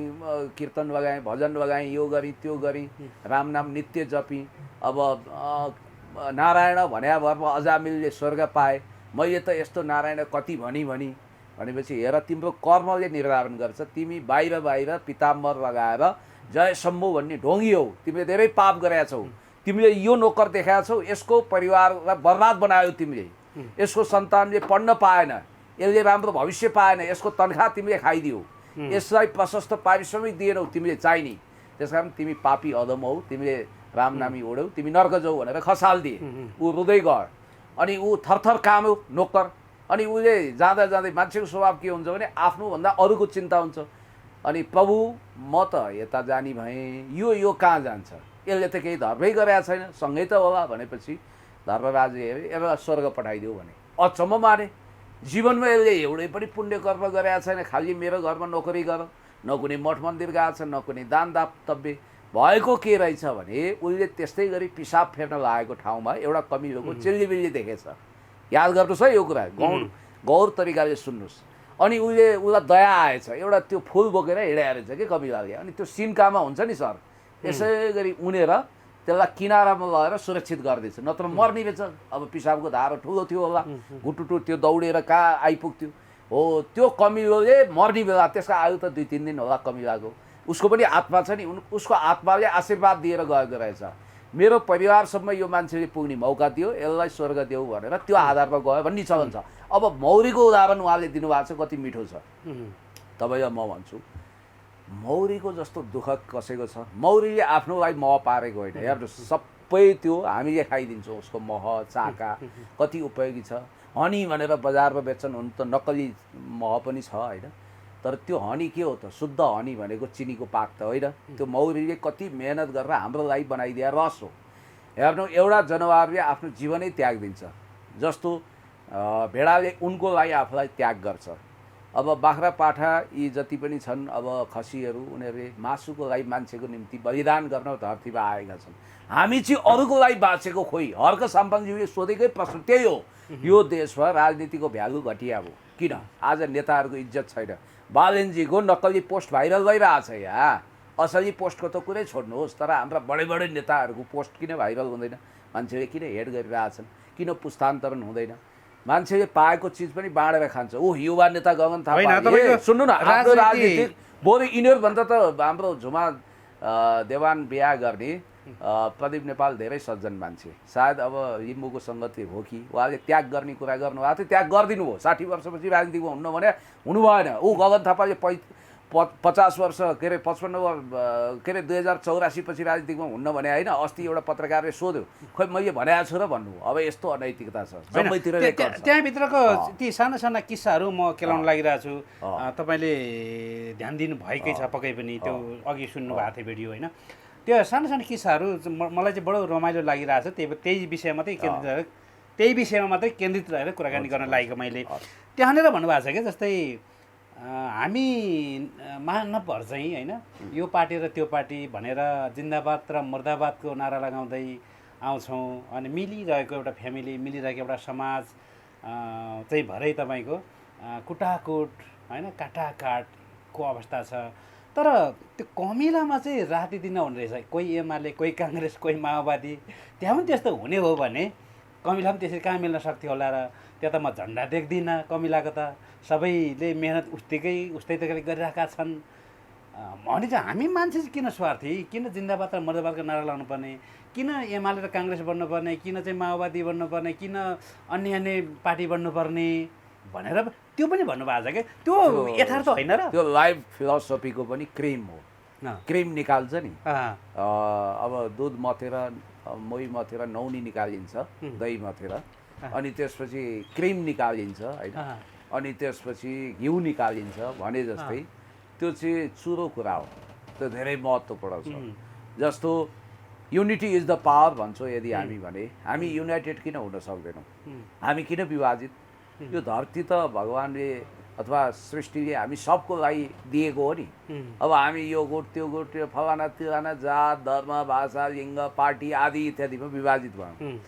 कीर्तन लगाएँ, भजन लगाएँ, यो गरेँ त्यो गरेँ, राम नाम नित्य जपी, अब नारायण भन्या भरमा अजामिलले स्वर्ग पाए, मैले त यस्तो नारायण कति भनेपछि हेर तिम्रो कर्मले निर्धारण गर्छ। तिमी बाहिर पिताम्बर लगाएर जय शम्भु भन्ने ढोङ्गी हौ, तिमीले धेरै पाप गरेका छौ, तिमीले यो नोकर देखाएको छौ, यसको परिवारलाई बर्बाद बनायो तिमीले, यसको सन्तानले पढ्न पाएन, यसले राम्रो भविष्य पाएन, यसको तनखा तिमीले खाइदियो, यसलाई प्रशस्त पारिश्रमिक दिएनौ तिमीले चाहिने, त्यस कारण तिमी पापी अधम हौ, तिमीले राम नामी ओढ्यौ, तिमी नर्क जाऊ भनेर खसालिदिए। ऊ रुँदै गयो अनि ऊ थरथर काम्यो नोकर। अनि उसले जाँदा जाँदै मान्छेको स्वभाव के हुन्छ भने आफ्नोभन्दा अरूको चिन्ता हुन्छ। अनि प्रभु म त यता जाने भएँ, यो कहाँ जान्छ, यसले त केही धर्मै गरेका छैन, सँगै त होला भनेपछि धर्मराजले यसलाई स्वर्ग पठाइदियो भने अचम्म माने। जीवनमा यसले एउटै पनि पुण्य कर्म गरेका छैन, खालि मेरो घरमा नोकरी गर, न कुनै मठ मन्दिर गएको छ, न कुनै दान दातव्य भएको के रहेछ भने उसले त्यस्तै गरी पिसाब फेर्न लागेको ठाउँमा एउटा कमिलोको चिल्लीबिल्ली देखेछ। याद गर्नुहोस् है यो कुरा, गौर तरिकाले सुन्नुहोस्। अनि उसलाई दया आएछ, एउटा त्यो फुल बोकेर हिँडाएर रहेछ कि कमिलाले। अनि त्यो सिन्कामा हुन्छ नि सर, यसै गरी उनेर त्यसलाई किनारामा लगेर सुरक्षित गरिदिएछ, नत्र मर्ने रहेछ। अब पिसाबको धारो ठुलो थियो होला, घुटुटु त्यो दौडेर कहाँ आइपुग्थ्यो हो। त्यो कमिलोले मर्ने बेला, त्यसको आयु त 2-3 दिन होला कमिलाको, उसको पनि आत्मा छ नि, उसको आत्माले आशीर्वाद दिएर गएको रहेछ। मेरो परिवारसम्म यो मान्छेले पुग्ने मौका दियो, यसलाई स्वर्ग देऊ भनेर त्यो आधारमा गयो भन्ने चलन छ। अब मौरीको उदाहरण उहाँले दिनुभएको छ, कति मिठो छ। तपाईँलाई म भन्छु, मौरीको जस्तो दुःख कसैको छ? मौरीले आफ्नोलाई मह पारेको होइन, हेर्नु सबै त्यो हामीले खाइदिन्छौँ। उसको मह चाका कति उपयोगी छ। हनी भनेर बजारमा बेच्छन्, हुन त नक्कली मह पनि छ होइन, तर त्यो हनी के हो त? शुद्ध हनी भनेको चिनीको पाक त होइन। त्यो मौरीले कति मेहनत गरेर हाम्रो लागि बनाइदिए रस हो। हेर्नु, एउटा जनावरले आफ्नो जीवनै त्याग दिन्छ, जस्तो भेडाले उनको लागि आफूलाई त्याग गर्छ। अब बाख्रा पाठा यी जति पनि छन्, अब खसीहरू, उनीहरूले मासुको लागि मान्छेको निम्ति बलिदान गर्न धरतीमा आएका छन्। हामी चाहिँ अरूको लागि बाँचेको खोइ। हर्क साम्पाङज्यूले सोधेकै प्रश्न त्यही हो। यो देशमा राजनीतिको भ्यालु घटिया हो, किन आज नेताहरूको इज्जत छैन? बालेनजीको नक्कली पोस्ट भाइरल भइरहेछ यहाँ, असली पोस्टको त कुरै छोड्नुहोस्, तर हाम्रा बडे बडे नेताहरूको पोस्ट किन भाइरल हुँदैन? मान्छेले किन हेड गरिरहेछन्? किन पुस्तान्तरण हुँदैन? मान्छेले पाएको चिज पनि बाँडेर खान्छ। ऊ युवा नेता गगन थापा, सुन्नु न, हाम्रो राजनीतिक बरु यिनीहरूभन्दा त हाम्रो झुमा देवान बिहा गर्ने प्रदीप नेपाल धेरै सज्जन मान्छे। सायद अब लिम्बूको सङ्गति हो कि उहाँले त्याग गर्ने कुरा गर्नुभएको थियो, त्याग गरिदिनु भयो। 60 वर्षपछि राजनीतिमा हुनु भने हुनु भएन। ऊ गगन थापाले 50 वर्ष के अरे 55 के अरे 2084 पछि राजनीतिमा हुन्न भने होइन। अस्ति एउटा पत्रकारले सोध्यो, खोइ मैले भनेको छु र भन्नु। अब यस्तो अनैतिकता छ जम्मैतिर। त्यहाँभित्रको ती साना साना किस्साहरू म केलाउन लागिरहेको छु। तपाईँले ध्यान दिनु भएकै छ पक्कै पनि, त्यो अघि सुन्नु भएको थियो भिडियो होइन। त्यो सानो सानो किस्साहरू मलाई चाहिँ बडो रमाइलो लागिरहेको छ। त्यही विषयमा मात्रै केन्द्रित रहेर कुराकानी गर्न लागेको मैले। त्यहाँनिर भन्नुभएको छ क्या, जस्तै हामी महानब्बर चाहिँ होइन, यो पार्टी र त्यो पार्टी भनेर जिन्दाबाद र मुर्दाबादको नारा लगाउँदै आउँछौँ। अनि मिलिरहेको एउटा फ्यामिली, मिलिरहेको एउटा समाज चाहिँ भरै तपाईँको कुटाकुट होइन, काटाकाटको अवस्था छ। तर त्यो कमिलामा चाहिँ राति दिन हुने रहेछ। कोही एमाले, कोही काङ्ग्रेस, कोही माओवादी। त्यहाँ पनि त्यस्तो हुने हो भने कमिला पनि त्यसरी कहाँ मिल्न सक्थ्यो होला र? त्यहाँ त म झन्डा देख्दिनँ कमिलाको त। सबैले मेहनत उस्तै तरिकाले गरिरहेका छन् भने चाहिँ हामी मान्छे चाहिँ किन स्वार्थी? किन जिन्दाबाद र मुर्दाबादको नारा लाउनु पर्ने? किन एमाले र काङ्ग्रेस बन्नुपर्ने? किन चाहिँ माओवादी बन्नुपर्ने? किन अन्य पार्टी बन्नुपर्ने भनेर त्यो पनि भन्नुभएको छ क्या। त्यो यथार्थ होइन र? त्यो लाइफ फिलोसफीको पनि क्रिम हो। क्रिम निकाल्छ नि, अब दुध मथेर, मोही मथेर नौनी निकालिन्छ, दही मथेर, अनि त्यसपछि क्रिम निकालिन्छ होइन, अनि त्यसपछि घिउ निकालिन्छ भने जस्तै त्यो चाहिँ चुरो कुरा हो। त्यो धेरै महत्त्वपूर्ण छ। जस्तो युनिटी इज द पावर भन्छौँ यदि हामी भने, हामी युनाइटेड किन हुन सक्दैनौँ? हामी किन विभाजित? यो धरती त भगवान्ले अथवा सृष्टिले हामी सबको लागि दिएको हो नि। अब हामी यो गुट त्यो गुट, त्यो फलाना तिलाना, जात धर्म भाषा लिङ्ग पार्टी आदि इत्यादिमा विभाजित भयौँ।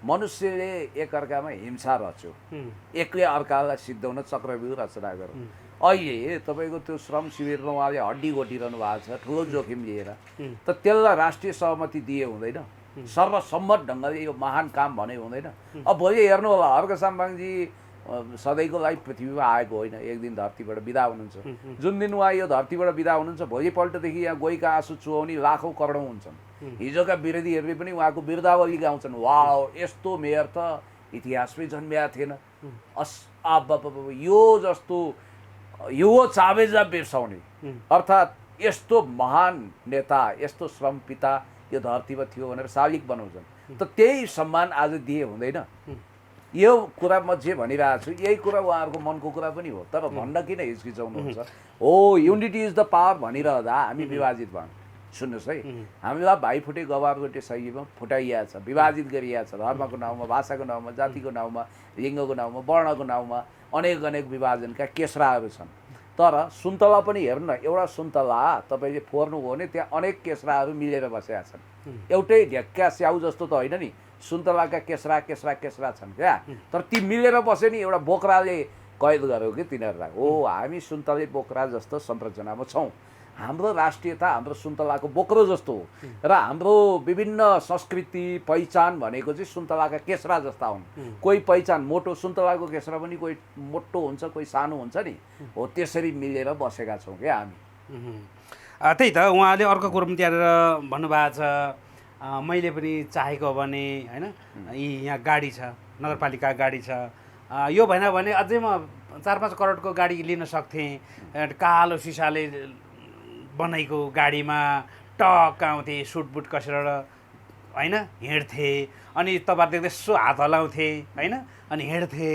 मनुष्यले एकअर्कामा हिंसा रच्यो, एकले अर्कालाई सिद्धाउन चक्रव्यूह रचना गरौँ। अहिले तपाईँको त्यो श्रम शिविरमा उहाँले हड्डी घोटिरहनु भएको छ ठुलो जोखिम लिएर, त त्यसलाई राष्ट्रिय सहमति दिए हुँदैन? सर्वसम्मत ढङ्गले यो महान काम भने हुँदैन? अब भोलि हेर्नु होला, हर्क साम्पाङजी सधैँको लागि पृथ्वीमा आएको होइन, एक दिन धरतीबाट बिदा हुनुहुन्छ। जुन दिन उहाँ यो धरतीबाट बिदा हुनुहुन्छ, भोलिपल्टदेखि यहाँ गोइका आँसु चुहाउने लाखौँ करोडौँ हुन्छन्। हिजोका विरोधीहरूले पनि उहाँको बिर्दावली गाउँछन्, वाह यस्तो मेयर त इतिहासमै जन्मिया थिएन। यो जस्तो यो चाबेजा बिर्साउने, अर्थात् यस्तो महान नेता यस्तो श्रम पिता यो धरतीमा थियो भनेर शालिक बनाउँछन्। त त्यही सम्मान आज दिए हुँदैन? यो कुरा म जे भनिरहेको छु यही कुरा उहाँहरूको मनको कुरा पनि हो, तर भन्न किन हिचकिचाउनुहुन्छ? हो युनिटी इज द पावर भनिरहँदा हामी विभाजित भयौँ। सुन्नुहोस् है, हामीलाई भाइ फुटे गवार रोटे शैलीमा फुटाइएको छ, विभाजित गरिएको छ, धर्मको नाउँमा, भाषाको नाउँमा, जातिको नाउँमा, लिङ्गको नाउँमा, वर्णको नाउँमा अनेक अनेक विभाजनका केस्राहरू छन्। तर सुन्तला पनि हेर्नु न, एउटा सुन्तला तपाईँले फोर्नु हो भने त्यहाँ अनेक केस्राहरू मिलेर बसेका छन्। एउटै ढ्याक्का स्याउ जस्तो त होइन नि, सुन्तलाका केस्रा केस्रा केस्रा छन् क्या, तर ती मिलेर बस्यो नि, एउटा बोक्राले कैद गर्यो कि तिनीहरूलाई। हो हामी सुन्तले बोक्रा जस्तो संरचनामा छौँ। हाम्रो राष्ट्रियता हाम्रो सुन्तलाको बोक्रो जस्तो हो र हाम्रो विभिन्न संस्कृति पहिचान भनेको चाहिँ सुन्तलाका केस्रा जस्ता हुन्। कोही पहिचान मोटो सुन्तलाको केस्रा पनि कोही मोटो हुन्छ, कोही सानो हुन्छ नि, हो त्यसरी मिलेर बसेका छौँ क्या हामी। त्यही त उहाँले अर्को कुरो पनि त्यहाँनिर भन्नुभएको छ, मैले पनि चाहेको भने होइन यहाँ गाडी छ, नगरपालिका गाडी छ, यो भएन भने अझै म 4-5 करोडको गाडी लिन सक्थेँ, कालो सिसाले बनाएको गाडीमा टक आउँथे, सुटबुट कसेर होइन हिँड्थे, अनि तपाईँहरू देख्दै यसो हात हलाउँथे होइन, अनि हिँड्थे।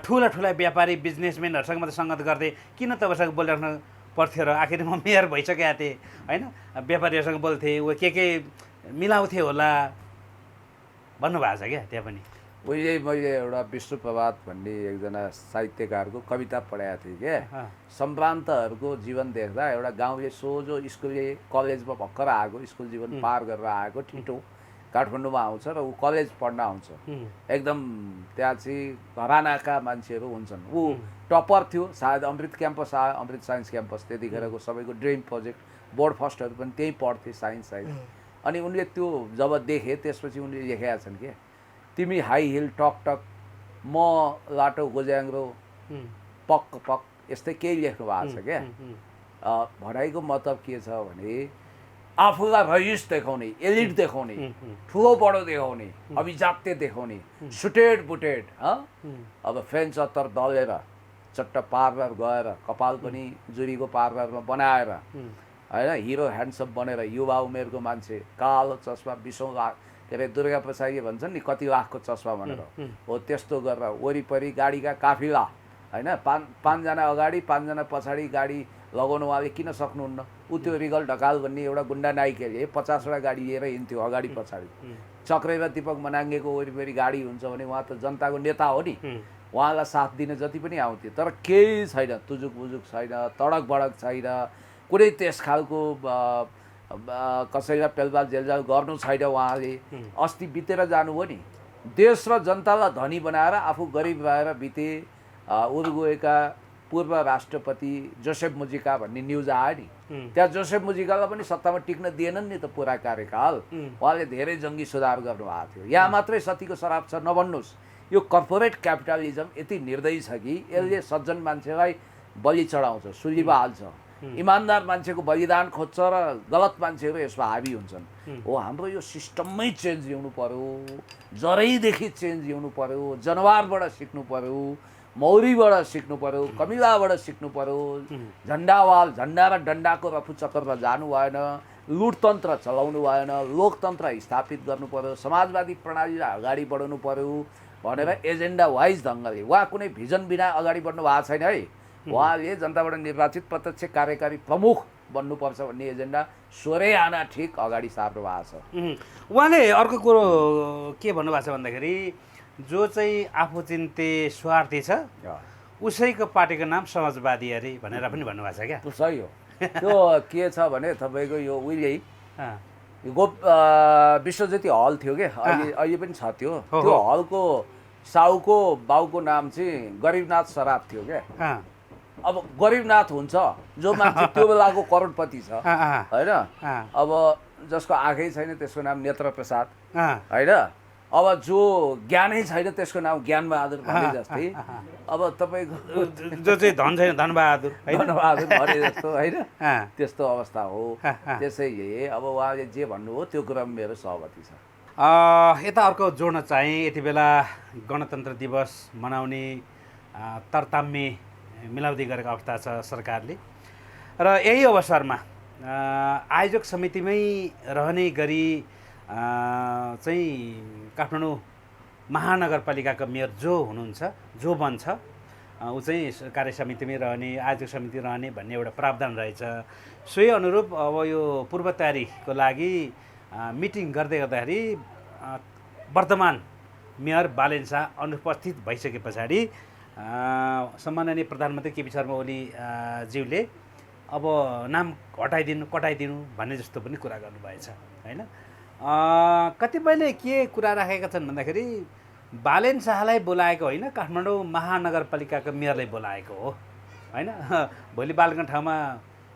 ठुला ठुला व्यापारी बिजनेसम्यानहरूसँग मात्रै सङ्गत गर्थे, किन तपाईँसँग बोलिराख्नु पर्थ्यो र? आखिर म मेयर भइसकेका थिएँ होइन, व्यापारीहरूसँग बोल्थेँ, ऊ के मिलाउँथे होला भन्नुभएको छ क्या। त्यहाँ पनि उहिले मैले एउटा विष्णुप्रभात भन्ने एकजना साहित्यकारको कविता पढाएको थिएँ क्या। सम्भ्रान्तहरूको जीवन देख्दा एउटा गाउँले सोझो स्कुलले कलेजमा भर्खर आएको, स्कुल जीवन पार गरेर आएको ठिटो काठमाडौँमा आउँछ र ऊ कलेज पढ्न आउँछ। एकदम त्यहाँ चाहिँ घरानाका मान्छेहरू हुन्छन्। ऊ टपर थियो, सायद अमृत क्याम्पस आयो, अमृत साइन्स क्याम्पस त्यतिखेरको सबैको ड्रिम प्रोजेक्ट, बोर्ड फर्स्टहरू पनि त्यहीँ पढ्थे साइन्स। अनि उनले त्यो जब देखे त्यसपछि उनले लेखेका छन् क्या, तिमी हाई हिल टक टक, म लाटो गोज्याङ्रो पक पक, यस्तै केही लेख्नु भएको छ क्या। भनाइको मतलब के छ भने आफूलाई रइस देखाउने, एलिट देखाउने, ठुलो बडो देखाउने, अभिजात्य देखाउने, सुटेड बुटेड, अब फ्रेन्च अत्तर दलेर चट्ट पार्लर गएर कपाल पनि जुरीको पार्लरमा बनाएर होइन हिरो ह्यान्डसम बनेर युवा उमेरको मान्छे, कालो चस्मा 20 लाख के अरे दुर्गा प्रसादले भन्छन् नि कति लाखको चस्मा भनेर, हो त्यस्तो गरेर वरिपरि गाडीका काफिला होइन, 5 जना अगाडि 5 जना पछाडि गाडी लगाउनु उहाँले किन सक्नुहुन्न? ऊ त्यो रिगल ढकाल भन्ने एउटा गुन्डा नाइकेले 50वटा गाडी लिएर हिँड्थ्यो अगाडि पछाडि। चक्रेर दिपक मनाङ्गेको वरिपरि गाडी हुन्छ भने उहाँ त जनताको नेता हो नि, उहाँलाई साथ दिन जति पनि आउँथ्यो, तर केही छैन, तुजुक बुजुक छैन, तडक भडक छैन, कुनै त्यस खालको कसैलाई पेलबाल जेलजाल गर्नु छैन। उहाँले अस्ति बितेर जानुभयो नि, देश र जनतालाई धनी बनाएर आफू गरिब भएर बिते। उरुग्वेका पूर्व राष्ट्रपति जोसेफ मुजिका भन्ने न्युज आयो नि, त्यहाँ जोसेफ मुजिकालाई पनि सत्तामा टिक्न दिएनन् नि त पुरा कार्यकाल। उहाँले धेरै जङ्गी सुधार गर्नुभएको थियो। यहाँ मात्रै सतीको शराब छ नभन्नुहोस्। यो कर्पोरेट क्यापिटलिजम यति निर्दयी छ कि यसले सज्जन मान्छेलाई बलि चढाउँछ, सुलीमा हाल्छ, इमान्दार मान्छेको बलिदान खोज्छ र गलत मान्छेहरू यसमा हाबी हुन्छन्। हो हाम्रो यो सिस्टममै चेन्ज ल्याउनु पर्यो, जरैदेखि चेन्ज ल्याउनु पर्यो, जनावरबाट सिक्नु पर्यो, मौरीबाट सिक्नु पर्यो, कमिलाबाट सिक्नु पर्यो। झन्डावाल झन्डा र डन्डाको रफू चक्करमा जानु भएन, लुटतन्त्र चलाउनु भएन, लोकतन्त्र स्थापित गर्नु पर्यो, समाजवादी प्रणालीलाई अगाडि बढाउनु पर्यो भनेर एजेन्डा वाइज ढङ्गले उहाँ कुनै भिजन बिना अगाडि बढ्नु भएको छैन है। उहाँले जनताबाट निर्वाचित प्रत्यक्ष कार्यकारी प्रमुख बन्नुपर्छ भन्ने एजेन्डा सोह्रै आना ठिक अगाडि सार्नु भएको छ। उहाँले अर्को कुरो के भन्नुभएको छ भन्दाखेरि जो चाहिँ आफू चिन्ते स्वार्थी छ उसैको पार्टीको नाम समाजवादी अरे भनेर पनि भन्नुभएको छ क्या। सही हो। त्यो के छ भने तपाईँको यो उहिले विश्वज्योति हल थियो क्या, अहिले पनि छ त्यो हलको साउको बाउको नाम चाहिँ गरिबनाथ सराफ थियो क्या। अब गरिबनाथ हुन्छ जो मान्छे त्यो बेलाको करोडपति छ होइन, अब जसको आँखै छैन त्यसको नाम नेत्र प्रसाद होइन, अब जो ज्ञानै छैन त्यसको नाम ज्ञानबहादुर भने जस्तै, अब तपाईँको जो चाहिँ धन छैन धनबहादुर भने जस्तो होइन, त्यस्तो अवस्था हो। त्यसैले अब उहाँले जे भन्नुभयो त्यो कुरामा मेरो सहमति छ। यता अर्को जोड्न चाहेँ, यति बेला गणतन्त्र दिवस मनाउने तरताम्य मिलाउँदै गरेको अवस्था छ सरकारले। र यही अवसरमा आयोजक समितिमै रहने गरी चाहिँ काठमाडौँ महानगरपालिकाको मेयर जो हुनुहुन्छ, जो बन्छ ऊ चाहिँ कार्य समितिमै रहने, आयोजक समिति रहने भन्ने एउटा प्रावधान रहेछ। सोही अनुरूप अब यो पूर्व तयारीको लागि मिटिङ गर्दै गर्दाखेरि वर्तमान मेयर बालेन शाह अनुपस्थित भइसके पछाडि सम्माननीय प्रधानमन्त्री केपी शर्मा ओली ज्यूले अब नाम कटाइदिनु भन्ने जस्तो पनि कुरा गर्नुभएछ होइन। कतिपयले के कुरा राखेका छन् भन्दाखेरि बालेन शाहलाई बोलाएको होइन, काठमाडौँ महानगरपालिकाको मेयरलाई बोलाएको हो होइन। भोलि बालको ठाउँमा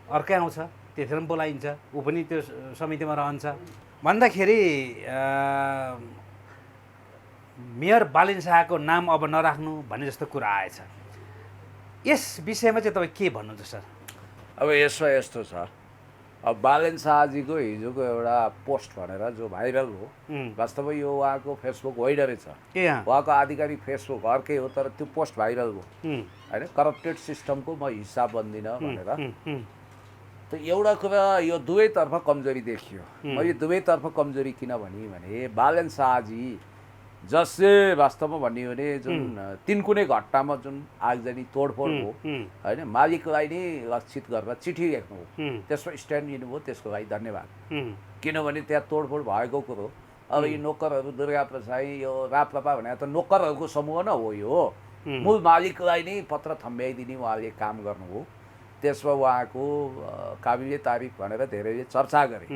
अर्कै आउँछ, त्यतिखेर पनि बोलाइन्छ, ऊ पनि त्यो समितिमा रहन्छ भन्दाखेरि मेयर बालेन शाहको नाम अब नराख्नु भन्ने जस्तो कुरा आएछ। यस विषयमा चाहिँ तपाईँ के भन्नुहुन्छ सर? अब यसमा यस्तो छ, अब बालेन शाहजीको हिजोको एउटा पोस्ट भनेर जो भाइरल हो, वास्तवमा यो उहाँको फेसबुक होइन रहेछ, उहाँको आधिकारिक फेसबुक अर्कै हो, तर त्यो पोस्ट भाइरल हो होइन। करप्टेड सिस्टमको म हिस्सा बन्दिनँ भनेर। त एउटा कुरा यो दुवैतर्फ कमजोरी देखियो। म यो दुवैतर्फ कमजोरी किन भने बालेन शाहजी जसले वास्तवमा भन्यो भने जुन तिनकुने घटनामा जुन आगजनी तोडफोड हो होइन, मालिकलाई नै लक्षित गरेर चिठी लेख्नु हो, त्यसमा स्ट्यान्ड लिनुभयो, त्यसको लागि धन्यवाद। किनभने त्यहाँ तोडफोड भएको कुरो, अब यो नोकरहरू दुर्गा प्रसाई यो राप्रपा भने त नोकरहरूको समूह न हो, यो मूल मालिकलाई नै पत्र थम्ब्याइदिने उहाँले काम गर्नु हो। त्यसमा उहाँको काबिले तारिफ भनेर धेरैले चर्चा गरे।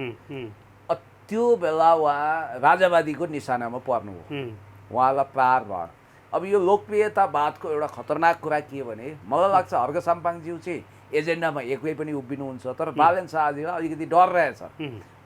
त्यो बेला उहाँ राजावादीको निशानामा पर्नु हो, उहाँलाई प्रहार भयो। अब यो लोकप्रियतावादको एउटा खतरनाक कुरा के भने मलाई लाग्छ हर्क साम्पाङज्यू चाहिँ एजेन्डामा एक्लै पनि उभिनुहुन्छ, तर बालेन शाहजीलाई अलिकति डर रहेछ।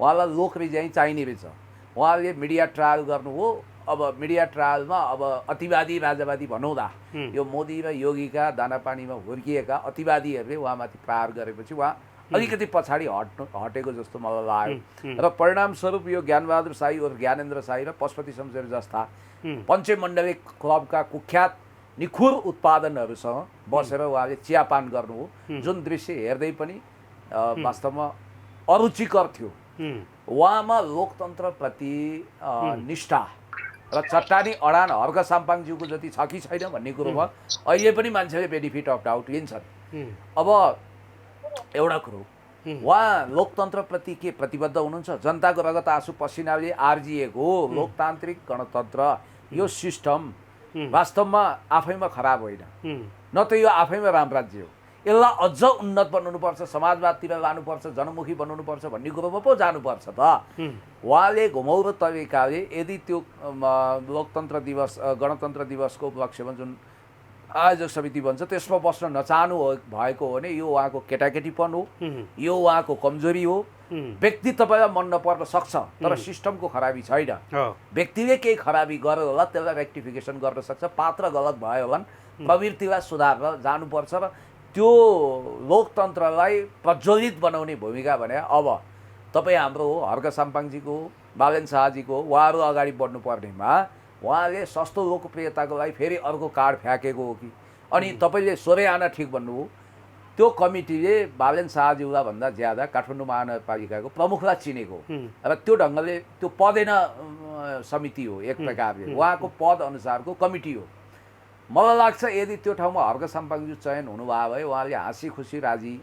उहाँलाई लोक रिजाइ चाहिने रहेछ। उहाँले मिडिया ट्रायल गर्नु हो। अब मिडिया ट्रायलमा अब अतिवादी राजावादी भनौँदा यो मोदी र योगीका दानापानीमा हुर्किएका अतिवादीहरूले उहाँमाथि प्रहार गरेपछि उहाँ अलिकति पछाडि हटेको जस्तो मलाई लाग्यो। र परिणामस्वरूप यो ज्ञानबहादुर शाही और ज्ञानेन्द्र शाही र पशुपति शमशेर जस्ता पञ्चमण्डली क्लबका कुख्यात निखुर उत्पादनहरूसँग बसेर उहाँले चियापान गर्नु हो, जुन दृश्य हेर्दै पनि वास्तवमा अरुचिकर थियो। उहाँमा लोकतन्त्रप्रति निष्ठा र चट्टानी अडान हर्क साम्पाङज्यूको जति छ कि छैन भन्ने कुरोमा अहिले पनि मान्छेले बेनिफिट अफ डाउट लिन्छन्। अब एउटा कुरो, उहाँ लोकतन्त्रप्रति के प्रतिबद्ध हुनुहुन्छ? जनताको रगत आँसु पसिनाले आर्जिएको लोकतान्त्रिक गणतन्त्र यो सिस्टम वास्तवमा आफैमा खराब होइन, न त यो आफैमा रामराज्य हो। यसलाई अझ उन्नत बनाउनुपर्छ, समाजवादतिर लानुपर्छ, जनमुखी बनाउनुपर्छ भन्ने कुरोमा पो जानुपर्छ त। उहाँले घुमौरो तरिकाले यदि त्यो लोकतन्त्र दिवस गणतन्त्र दिवसको उपलक्ष्यमा जुन आयोजक समिति भन्छ त्यसमा बस्न नचाहनु भएको हो भने यो उहाँको केटाकेटीपन हो, यो उहाँको कमजोरी हो। व्यक्ति तपाईँलाई मन नपर्न सक्छ, तर सिस्टमको खराबी छैन। व्यक्तिले केही खराबी गर्यो होला, त्यसलाई रेक्टिफिकेसन गर्न सक्छ। पात्र गलत भयो भने प्रवृत्तिलाई सुधारेर जानुपर्छ र त्यो लोकतन्त्रलाई प्रज्वलित बनाउने भूमिका भने अब तपाईँ हाम्रो हो, हर्क साम्पाङजीको हो, बालेन शाहजीको हो, उहाँहरू अगाडि बढ्नुपर्नेमा उहाँले सस्तो लोकप्रियताको लागि फेरि अर्को कार्ड फ्याँकेको हो कि? अनि तपाईँले सोरै आना ठिक भन्नु हो। त्यो कमिटीले बालेन शाहज्यूलाई भन्दा ज्यादा काठमाडौँ महानगरपालिकाको प्रमुखलाई चिनेको हो र त्यो ढङ्गले त्यो पदेन समिति हो, एक प्रकारले उहाँको पद अनुसारको कमिटी हो। मलाई लाग्छ यदि त्यो ठाउँमा हर्क साम्पाङज्यू चयन हुनुभयो भए उहाँले हाँसी खुसी राजी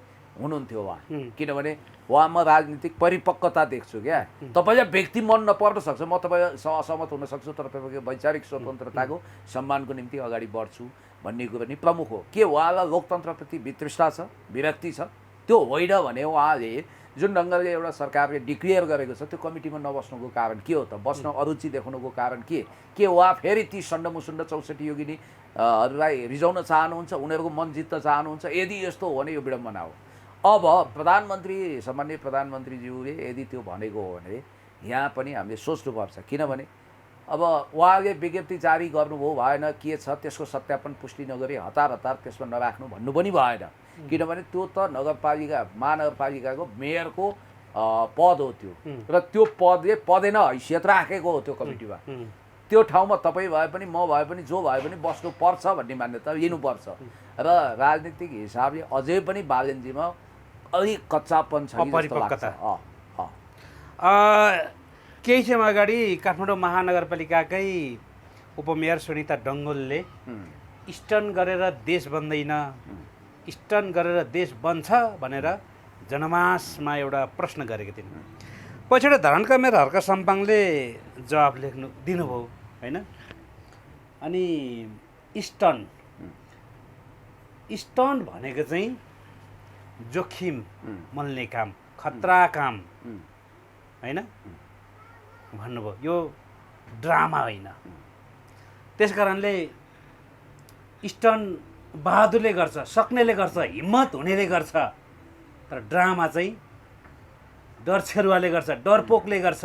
हुनुहुन्थ्यो उहाँ, किनभने उहाँमा राजनीतिक परिपक्वता देख्छु क्या। तपाईँलाई व्यक्ति मन नपर्न सक्छ, म तपाईँसँग असहमत हुन सक्छु, तर तपाईँको वैचारिक स्वतन्त्रताको सम्मानको निम्ति अगाडि बढ्छु भन्ने कुरो नि प्रमुख हो। के उहाँलाई लोकतन्त्रप्रति वितृष्णा छ, विरक्ति छ? त्यो होइन भने उहाँले जुन ढङ्गले एउटा सरकारले डिक्लेयर गरेको छ त्यो कमिटीमा नबस्नुको कारण के हो त? बस्न अरुचि देखाउनुको कारण के उहाँ फेरि ती सण्डमुसुण्ड 64 योगिनीहरूलाई रिजाउन चाहनुहुन्छ, उनीहरूको मन जित्न चाहनुहुन्छ? यदि यस्तो हो भने यो विडम्बना हो। अब प्रधानमन्त्री सामान्य प्रधानमन्त्रीज्यूले यदि त्यो भनेको हो भने यहाँ पनि हामीले सोच्नुपर्छ, किनभने अब उहाँले विज्ञप्ति जारी गर्नुभयो भएन, के छ त्यसको सत्यापन पुष्टि नगरी हतार त्यसमा नराख्नु भन्नु पनि भएन, किनभने त्यो त नगरपालिका महानगरपालिकाको मेयरको पद हो त्यो, र त्यो पदले पदेन हैसियत राखेको हो त्यो कमिटीमा। त्यो ठाउँमा तपाईँ भए पनि म भए पनि जो भए पनि बस्नुपर्छ भन्ने मान्यता लिनुपर्छ। र राजनीतिक हिसाबले अझै पनि बालेनजीमा अलिक कच्चापन छ कि जस्तो लाग्छ। अपरिपक्वता। केही समय अगाडि काठमाडौँ महानगरपालिकाकै उपमेयर सुनिता डङ्गोलले स्टन गरेर देश बन्दैन, स्टन गरेर देश बन्छ भनेर जनमासमा एउटा प्रश्न गरेकी थिइन्। पछाडि धरानका मेयर हर्क सम्पाङले जवाब दिनुभयो होइन। अनि स्टन भनेको चाहिँ जोखिम मल्ने काम, खतरा काम होइन भन्नुभयो, यो ड्रामा होइन। त्यस कारणले स्टन बहादुरले गर्छ, सक्नेले गर्छ, हिम्मत हुनेले गर्छ, तर ड्रामा चाहिँ डरछेरुवाले गर्छ, डरपोकले गर्छ,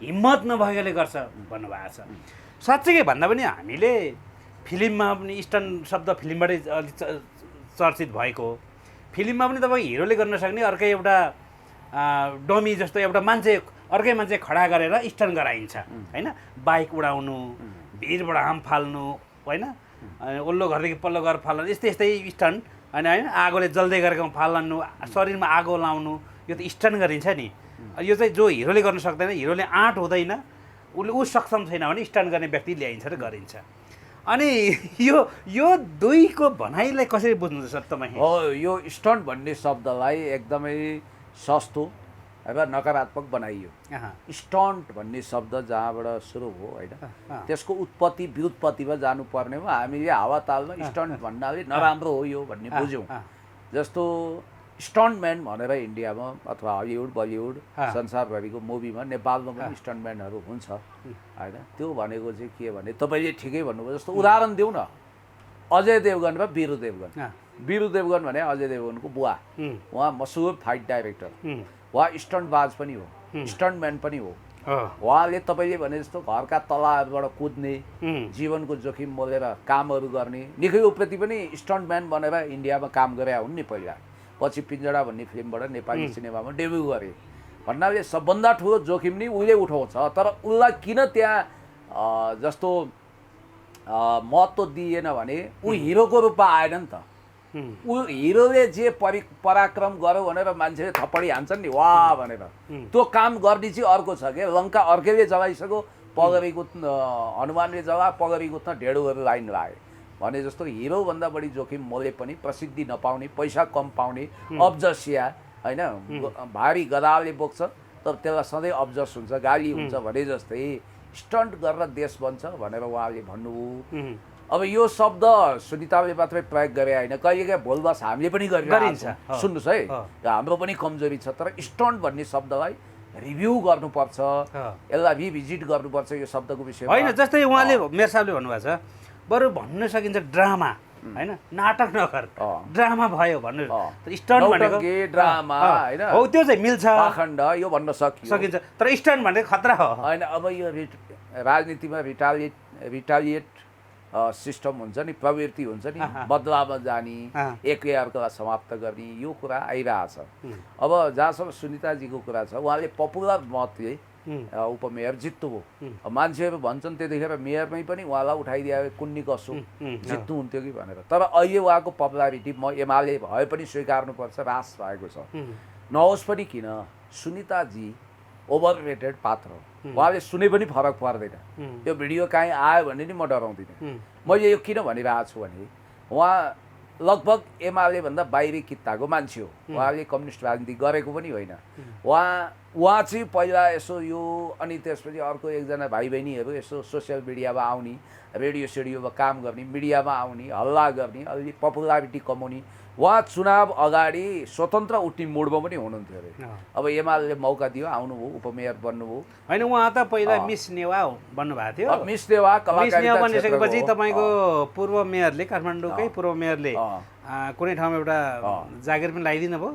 हिम्मत नभएकोले गर्छ भन्नुभएको छ। साँच्चै भन्दा पनि हामीले फिल्ममा पनि स्टन शब्द फिल्मबाटै अलिक चर्चित भएको हो। फिल्ममा पनि तपाईँ हिरोले गर्न सक्ने अर्कै एउटा डमी जस्तो एउटा मान्छे, अर्कै मान्छे खडा गरेर स्टन गराइन्छ होइन। बाइक उडाउनु, भिरबाट हाम फाल्नु होइन, ओल्लो घरदेखि पल्लो घर फाल्नु, यस्तै यस्तै स्टन। अनि होइन आगोले जल्दै गरेको फाल्नु, शरीरमा आगो लाउनु, यो त स्टन गरिन्छ नि। यो चाहिँ जो हिरोले गर्न सक्दैन, हिरोले आँट हुँदैन, उसले सक्षम छैन भने स्टन गर्ने व्यक्ति ल्याइन्छ र गरिन्छ। अनि यो दुईको भनाइलाई कसरी बुझ्नुहुन्छ तपाईँ? हो, यो स्टन्ट भन्ने शब्दलाई एकदमै सस्तो र नकारात्मक बनाइयो। स्टन्ट भन्ने शब्द जहाँबाट सुरु हो होइन, त्यसको उत्पत्ति व्युत्पत्तिमा जानुपर्ने हो। हामीले हावातालमा स्टन्ट भन्नाले नराम्रो हो यो भन्ने बुझ्यौँ। जस्तो स्टन्टम्यान भनेर इन्डियामा अथवा हलिउड बलिउड संसारभरिको मुभीमा, नेपालमा पनि स्टन्टम्यानहरू हुन्छ होइन। त्यो भनेको चाहिँ के भने तपाईँले ठिकै भन्नुभयो। जस्तो उदाहरण देऊ न, अजय देवगन र वीरू देवगन। वीरू देवगन भने अजय देवगनको बुवा, उहाँ मसहुर फाइट डाइरेक्टर, उहाँ स्टन्टबाज पनि हो, स्टन्टम्यान पनि हो। उहाँले तपाईँले भने जस्तो घरका तलाहरूबाट कुद्ने, जीवनको जोखिम मोलेर कामहरू गर्ने, निकै उप्रति पनि स्टन्टम्यान बनेर इन्डियामा काम गरे हुन् नि पहिला। पछि पिञ्जडा भन्ने फिल्मबाट नेपाली सिनेमामा डेब्यू गरे भन्नाले सबभन्दा ठुलो जोखिम नै उसले उठाउँछ। तर उसलाई किन त्यहाँ जस्तो महत्त्व दिएन भने ऊ हिरोको रूपमा आएन नि त। ऊ हिरोले जे पराक्रम गर्यो भनेर मान्छेले थप्पडी हान्छन् नि वाह भनेर, त्यो काम गर्ने चाहिँ अर्को छ क्या। लङ्का अर्कैले जलाइसक्यो, पगरी कुद्न हनुमानले जला, पगरी कुद्न ढेडुहरू लाइन लाए भने जस्तो हिरोभन्दा बढी जोखिम मोले पनि प्रसिद्धि नपाउने, पैसा कम पाउने, अब्जसिया होइन, भारी गदाले बोक्छ तर त्यसलाई सधैँ अब्जस हुन्छ, गाली हुन्छ भने जस्तै स्टन्ट गरेर देश बन्छ भनेर उहाँले भन्नुभयो। अब यो शब्द सुनिताले मात्रै प्रयोग गरे होइन, कहिलेकाहीँ भोलबस हामीले पनि गरिन्छ। सुन्नुहोस् है, हाम्रो पनि कमजोरी छ, तर स्टन्ट भन्ने शब्दलाई रिभ्यू गर्नुपर्छ, यसलाई रिभिजिट गर्नुपर्छ यो शब्दको विषयमा होइन। जस्तै उहाँले मेयर साहबले भन्नुभएको छ, बरु भन्न सकिन्छ ड्रामा होइन, नाटक नगर, ड्रामा भयो भन्नु। स्टन्ट भनेको ड्रामा होइन, हो त्यो चाहिँ मिल्छ, पाखण्ड यो भन्न सकिन्छ। तर स्टन्ट भनेको खतरा हो होइन। अब यो राजनीतिमा रिटालिएट सिस्टम हुन्छ नि, प्रवृत्ति हुन्छ नि, बदलामा जाने, एकले अर्कालाई समाप्त गर्ने, यो कुरा आइरहेछ। अब जहाँसम्म सुनिताजीको कुरा छ, उहाँले पपुलर मतले उपमेयर जित्नुभयो। मान्छेहरू भन्छन् त्यतिखेर मेयरमै पनि उहाँलाई उठाइदिए कुन्नी कसो जित्नुहुन्थ्यो कि भनेर। तर अहिले उहाँको पपुलारिटी म एमाले भए पनि स्वीकार्नुपर्छ ह्रास भएको छ। नहोस् पनि किन, सुनिताजी ओभर रेटेड पात्र हो, उहाँले सुने पनि फरक पर्दैन। त्यो भिडियो काहीँ आयो भने नि म डराउँदिनँ। मैले यो किन भनिरहेको छु भने उहाँ लगभग एमाले भन्दा बाहिरी कित्ताको मान्छे हो, उहाँले कम्युनिस्ट राजनीति गरेको पनि होइन। उहाँ चाहिँ पहिला यसो यो, अनि त्यसपछि अर्को एकजना भाइ बहिनीहरू यसो सोसियल मिडियामा आउने, रेडियो सेडियोमा काम गर्ने, मिडियामा आउने, हल्ला गर्ने, अलि पपुलारिटी कमाउने। उहाँ चुनाव अगाडि स्वतन्त्र उठ्ने मोडमा पनि हुनुहुन्थ्यो अरे। अब एमाले मौका दियो, आउनुभयो, उपमेयर बन्नुभयो। होइन, उहाँ त पहिला मिस नेवा बन्नुभएको थियो। मिस नेवा बनिसकेपछि तपाईँको पूर्व मेयरले, काठमाडौँकै पूर्व मेयरले कुनै ठाउँमा एउटा जागिर पनि लगाइदिनु भयो,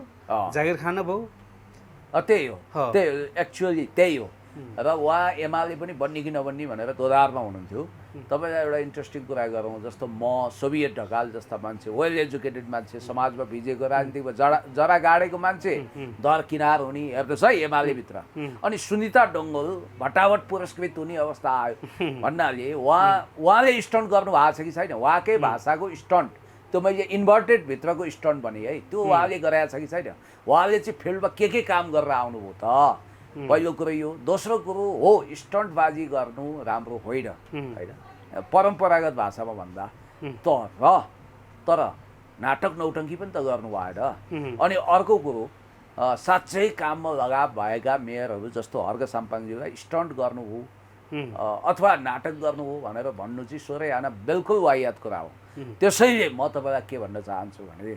जागिर खानुभयो। त्यही हो, त्यही एक्चुअली त्यही हो। र उहाँ एमाले पनि बन्ने कि नबन्ने भनेर दोधारमा हुनुहुन्थ्यो। तपाईँलाई एउटा इन्ट्रेस्टिङ कुरा गरौँ, जस्तो म सोभियत ढकाल जस्ता मान्छे, वेल एजुकेटेड मान्छे, समाजमा भिजेको, राजनीतिमा जरा गाडेको मान्छे, दर किनार हुने हेर्नुहोस् है एमालेभित्र। अनि सुनिता डङ्गोल भट्टाभट पुरस्कृत हुने अवस्था आयो भन्नाले उहाँले स्टन्ट गर्नु भएको छ कि छैन, उहाँकै भाषाको स्टन्ट त्यो मैले इन्भर्टेड भित्रको स्टन्ट भने है त्यो उहाँले गराएको छ कि छैन उहाँले चाहिँ फिल्डमा के काम गरेर आउनुभयो त पहिलो कुरो यो दोस्रो कुरो हो स्टन्टबाजी गर्नु राम्रो होइन होइन परम्परागत भाषामा भन्दा तर नाटक नौटङ्की पनि त गर्नु भएन अनि अर्को कुरो साँच्चै काममा लगाव भएका मेयरहरू जस्तो हर्क साम्पाङज्यूलाई स्टन्ट गर्नु हो अथवा नाटक गर्नु हो भनेर भन्नु चाहिँ सोरै आना बिल्कुल वाहियात कुरा हो त्यसैले म तपाईँलाई के भन्न चाहन्छु भने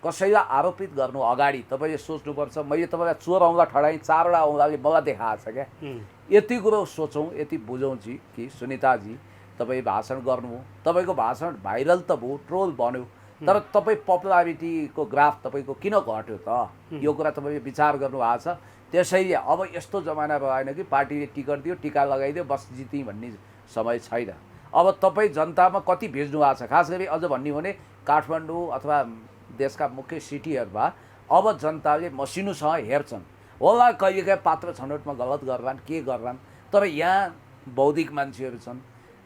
कसैलाई आरोपित गर्नु अगाडि तपाईँले सोच्नुपर्छ मैले तपाईँलाई चोर आउँदा ठडाइ 4 वटा आउँदाले मलाई देखाएको छ क्या यति कुरो सोचौँ यति बुझौँ चाहिँ कि सुनिताजी तपाईँ भाषण गर्नु हो तपाईँको भाषण भाइरल त भयो ट्रोल बन्यो तर तपाईँ पपुलारिटीको ग्राफ तपाईँको किन घट्यो त यो कुरा तपाईँले विचार गर्नु भएको छ त्यसैले अब यस्तो जमाना रहेन कि पार्टीले टिकट दियो टिका लगाइदियो बस जित्यौँ भन्ने समय छैन अब तपाईँ जनतामा कति भेज्नु भएको छ खास गरी अझ भन्ने भने काठमाडौँ अथवा देशका मुख्य सिटीहरूमा अब जनताले मसिनोसँग हेर्छन् होला कहिलेकाहीँ पात्र छनौटमा गलत गर्लान् के गर्लान् तर यहाँ बौद्धिक मान्छेहरू छन्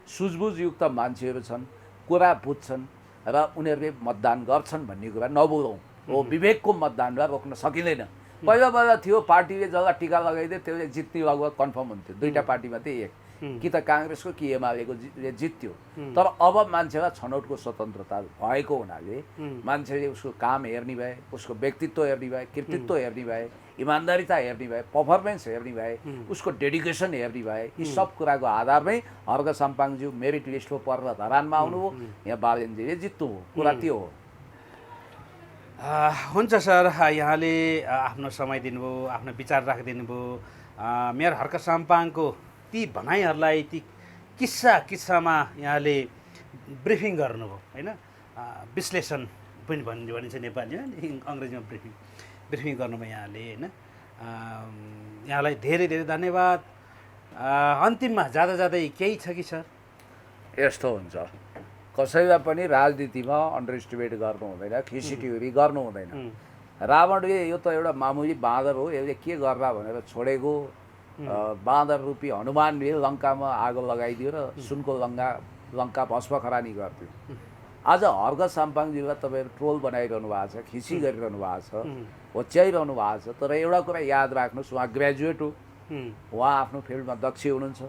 सुझबुझयुक्त मान्छेहरू छन् कुरा बुझ्छन् र उनीहरूले मतदान गर्छन् भन्ने कुरा नबोलौँ हो विवेकको मतदानलाई रोक्न सकिँदैन पहिला थियो पार्टीले जसलाई टिका लगाइदियो त्यसले जित्ने लगभग कन्फर्म हुन्थ्यो दुईटा पार्टीमा त्यही एक कि त काङ्ग्रेसको कि एमालेको जित्यो तर अब मान्छेलाई छनौटको स्वतन्त्रता भएको हुनाले मान्छेले उसको काम हेर्ने भए उसको व्यक्तित्व हेर्ने भए कृतित्व हेर्ने भए इमान्दारिता हेर्ने भए पर्फर्मेन्स हेर्ने भए उसको डेडिकेसन हेर्ने भए यी सब कुराको आधारमै हर्क साम्पाङज्यू मेरिट लिस्टमा परेर धरानमा आउनुभयो यहाँ बालेनजीले जित्नु हो कुरा त्यो हो हुन्छ सर यहाँले आफ्नो समय दिनुभयो आफ्नो विचार राखिदिनु भयो मेयर हर्क साम्पाङको ती भनाइहरूलाई ती किस्सामा यहाँले ब्रिफिङ गर्नुभयो होइन विश्लेषण पनि भनिन्छ नेपालीमा अङ्ग्रेजीमा ब्रिफिङ गर्नुभयो यहाँले होइन यहाँलाई धेरै धेरै धन्यवाद अन्तिममा जाँदै केही छ कि सर यस्तो हुन्छ कसैलाई पनि राजनीतिमा अन्डर एस्टिमेट गर्नु हुँदैन खिसिटिउरी गर्नु हुँदैन रावणले यो त एउटा मामुली बाँदर हो यसले के गर्ला भनेर छोडेको बाँदर रूपी हनुमानले लङ्कामा आगो लगाइदियो र सुनको लङ्का भस्म खरानी गर्थ्यो आज हर्क साम्पाङज्यूलाई तपाईँहरू ट्रोल बनाइरहनु भएको छ खिसी गरिरहनु भएको छ होच्याइरहनु भएको छ तर एउटा कुरा याद राख्नुहोस् उहाँ ग्रेजुएट हो उहाँ आफ्नो फिल्डमा दक्ष हुनुहुन्छ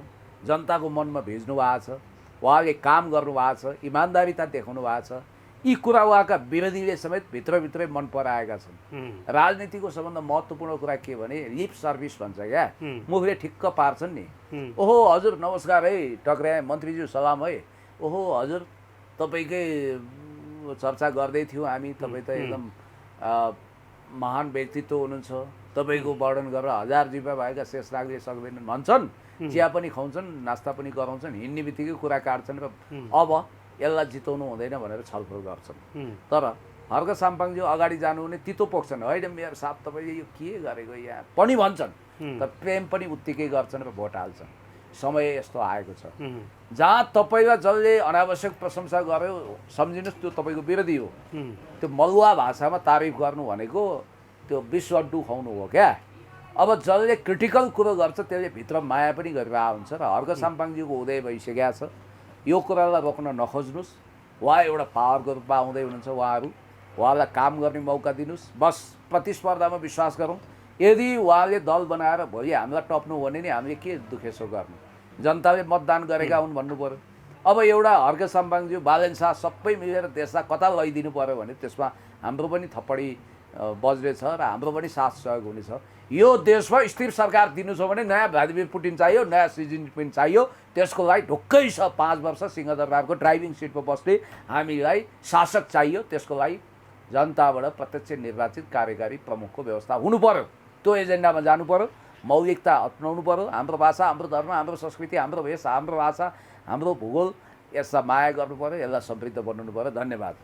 जनताको मनमा भिज्नु भएको छ उहाँले काम गर्नुभएको छ इमान्दारिता देखाउनु भएको छ यी कुरा उहाँका विरोधीले समेत भित्रभित्रै मन पराएका छन् राजनीतिको सबभन्दा महत्त्वपूर्ण कुरा के भने लिप सर्भिस भन्छ क्या मुखले ठिक्क पार्छन् नि ओहो हजुर नमस्कार है टक्राए मन्त्रीज्यू सलाम है ओहो हजुर तपाईँकै चर्चा गर्दै थियौँ हामी तपाईँ त एकदम महान व्यक्तित्व हुनुहुन्छ तपाईँको वर्णन गरेर 1000 जिम्मा भएका शेषनागले सक्दैनन् भन्छन् चिया पनि खुवाउँछन् नास्ता पनि गराउँछन् हिँड्ने बित्तिकै कुरा काट्छन् र अब यसलाई जिताउनु हुँदैन भनेर छलफल गर्छन् तर हर्क साम्पाङज्यू अगाडि जानु भने तितो पोख्छन् होइन मेयर साहब तपाईँले यो के गरेको यहाँ पनि भन्छन् तर प्रेम पनि उत्तिकै गर्छन् र भोट हाल्छन् समय यस्तो आएको छ जहाँ तपाईँलाई जसले अनावश्यक प्रशंसा गर्यो सम्झिनुहोस् त्यो तपाईँको विरोधी हो त्यो मलुवा भाषामा तारिफ गर्नु भनेको त्यो विश्वड्डु खुवाउनु हो क्या अब जसले क्रिटिकल कुरो गर्छ त्यसले भित्र माया पनि गरिरहेको हुन्छ र हर्क साम्पाङज्यूको उदय भइसकेको छ यो कुरालाई रोक्न नखोज्नुहोस् उहाँ एउटा पावरको रूपमा आउँदै हुनुहुन्छ उहाँलाई काम गर्ने मौका दिनुहोस् बस प्रतिस्पर्धामा विश्वास गरौँ यदि उहाँले दल बनाएर भोलि हामीलाई टप्नु हो भने नि हामीले के दुखेसो गर्नु जनताले मतदान गरेका हुन् भन्नु पऱ्यो अब एउटा हर्क साम्पाङज्यू बालेन शाह सबै मिलेर देशलाई कता लैदिनु पऱ्यो भने त्यसमा हाम्रो पनि थप्पडी बज्रेछ र हाम्रो पनि साथ सहयोग हुनेछ यो देशमा स्थिर सरकार दिनु छ भने नयाँ भ्लादिमिर पुटिन चाहियो नयाँ सी जिनपिङ चाहियो त्यसको लागि ढुक्कै छ 5 वर्ष सिंहदरबारको ड्राइभिङ सिटमा बस्ने हामीलाई शासक चाहियो त्यसको लागि जनताबाट प्रत्यक्ष निर्वाचित कार्यकारी प्रमुखको व्यवस्था हुनु पर्यो त्यो एजेन्डामा जानु पर्यो मौलिकता अपनाउनु पर्यो हाम्रो भाषा हाम्रो धर्म हाम्रो संस्कृति हाम्रो भेष हाम्रो भाषा हाम्रो भूगोल यसलाई माया गर्नु पर्यो यसलाई समृद्ध बनाउनु पर्यो धन्यवाद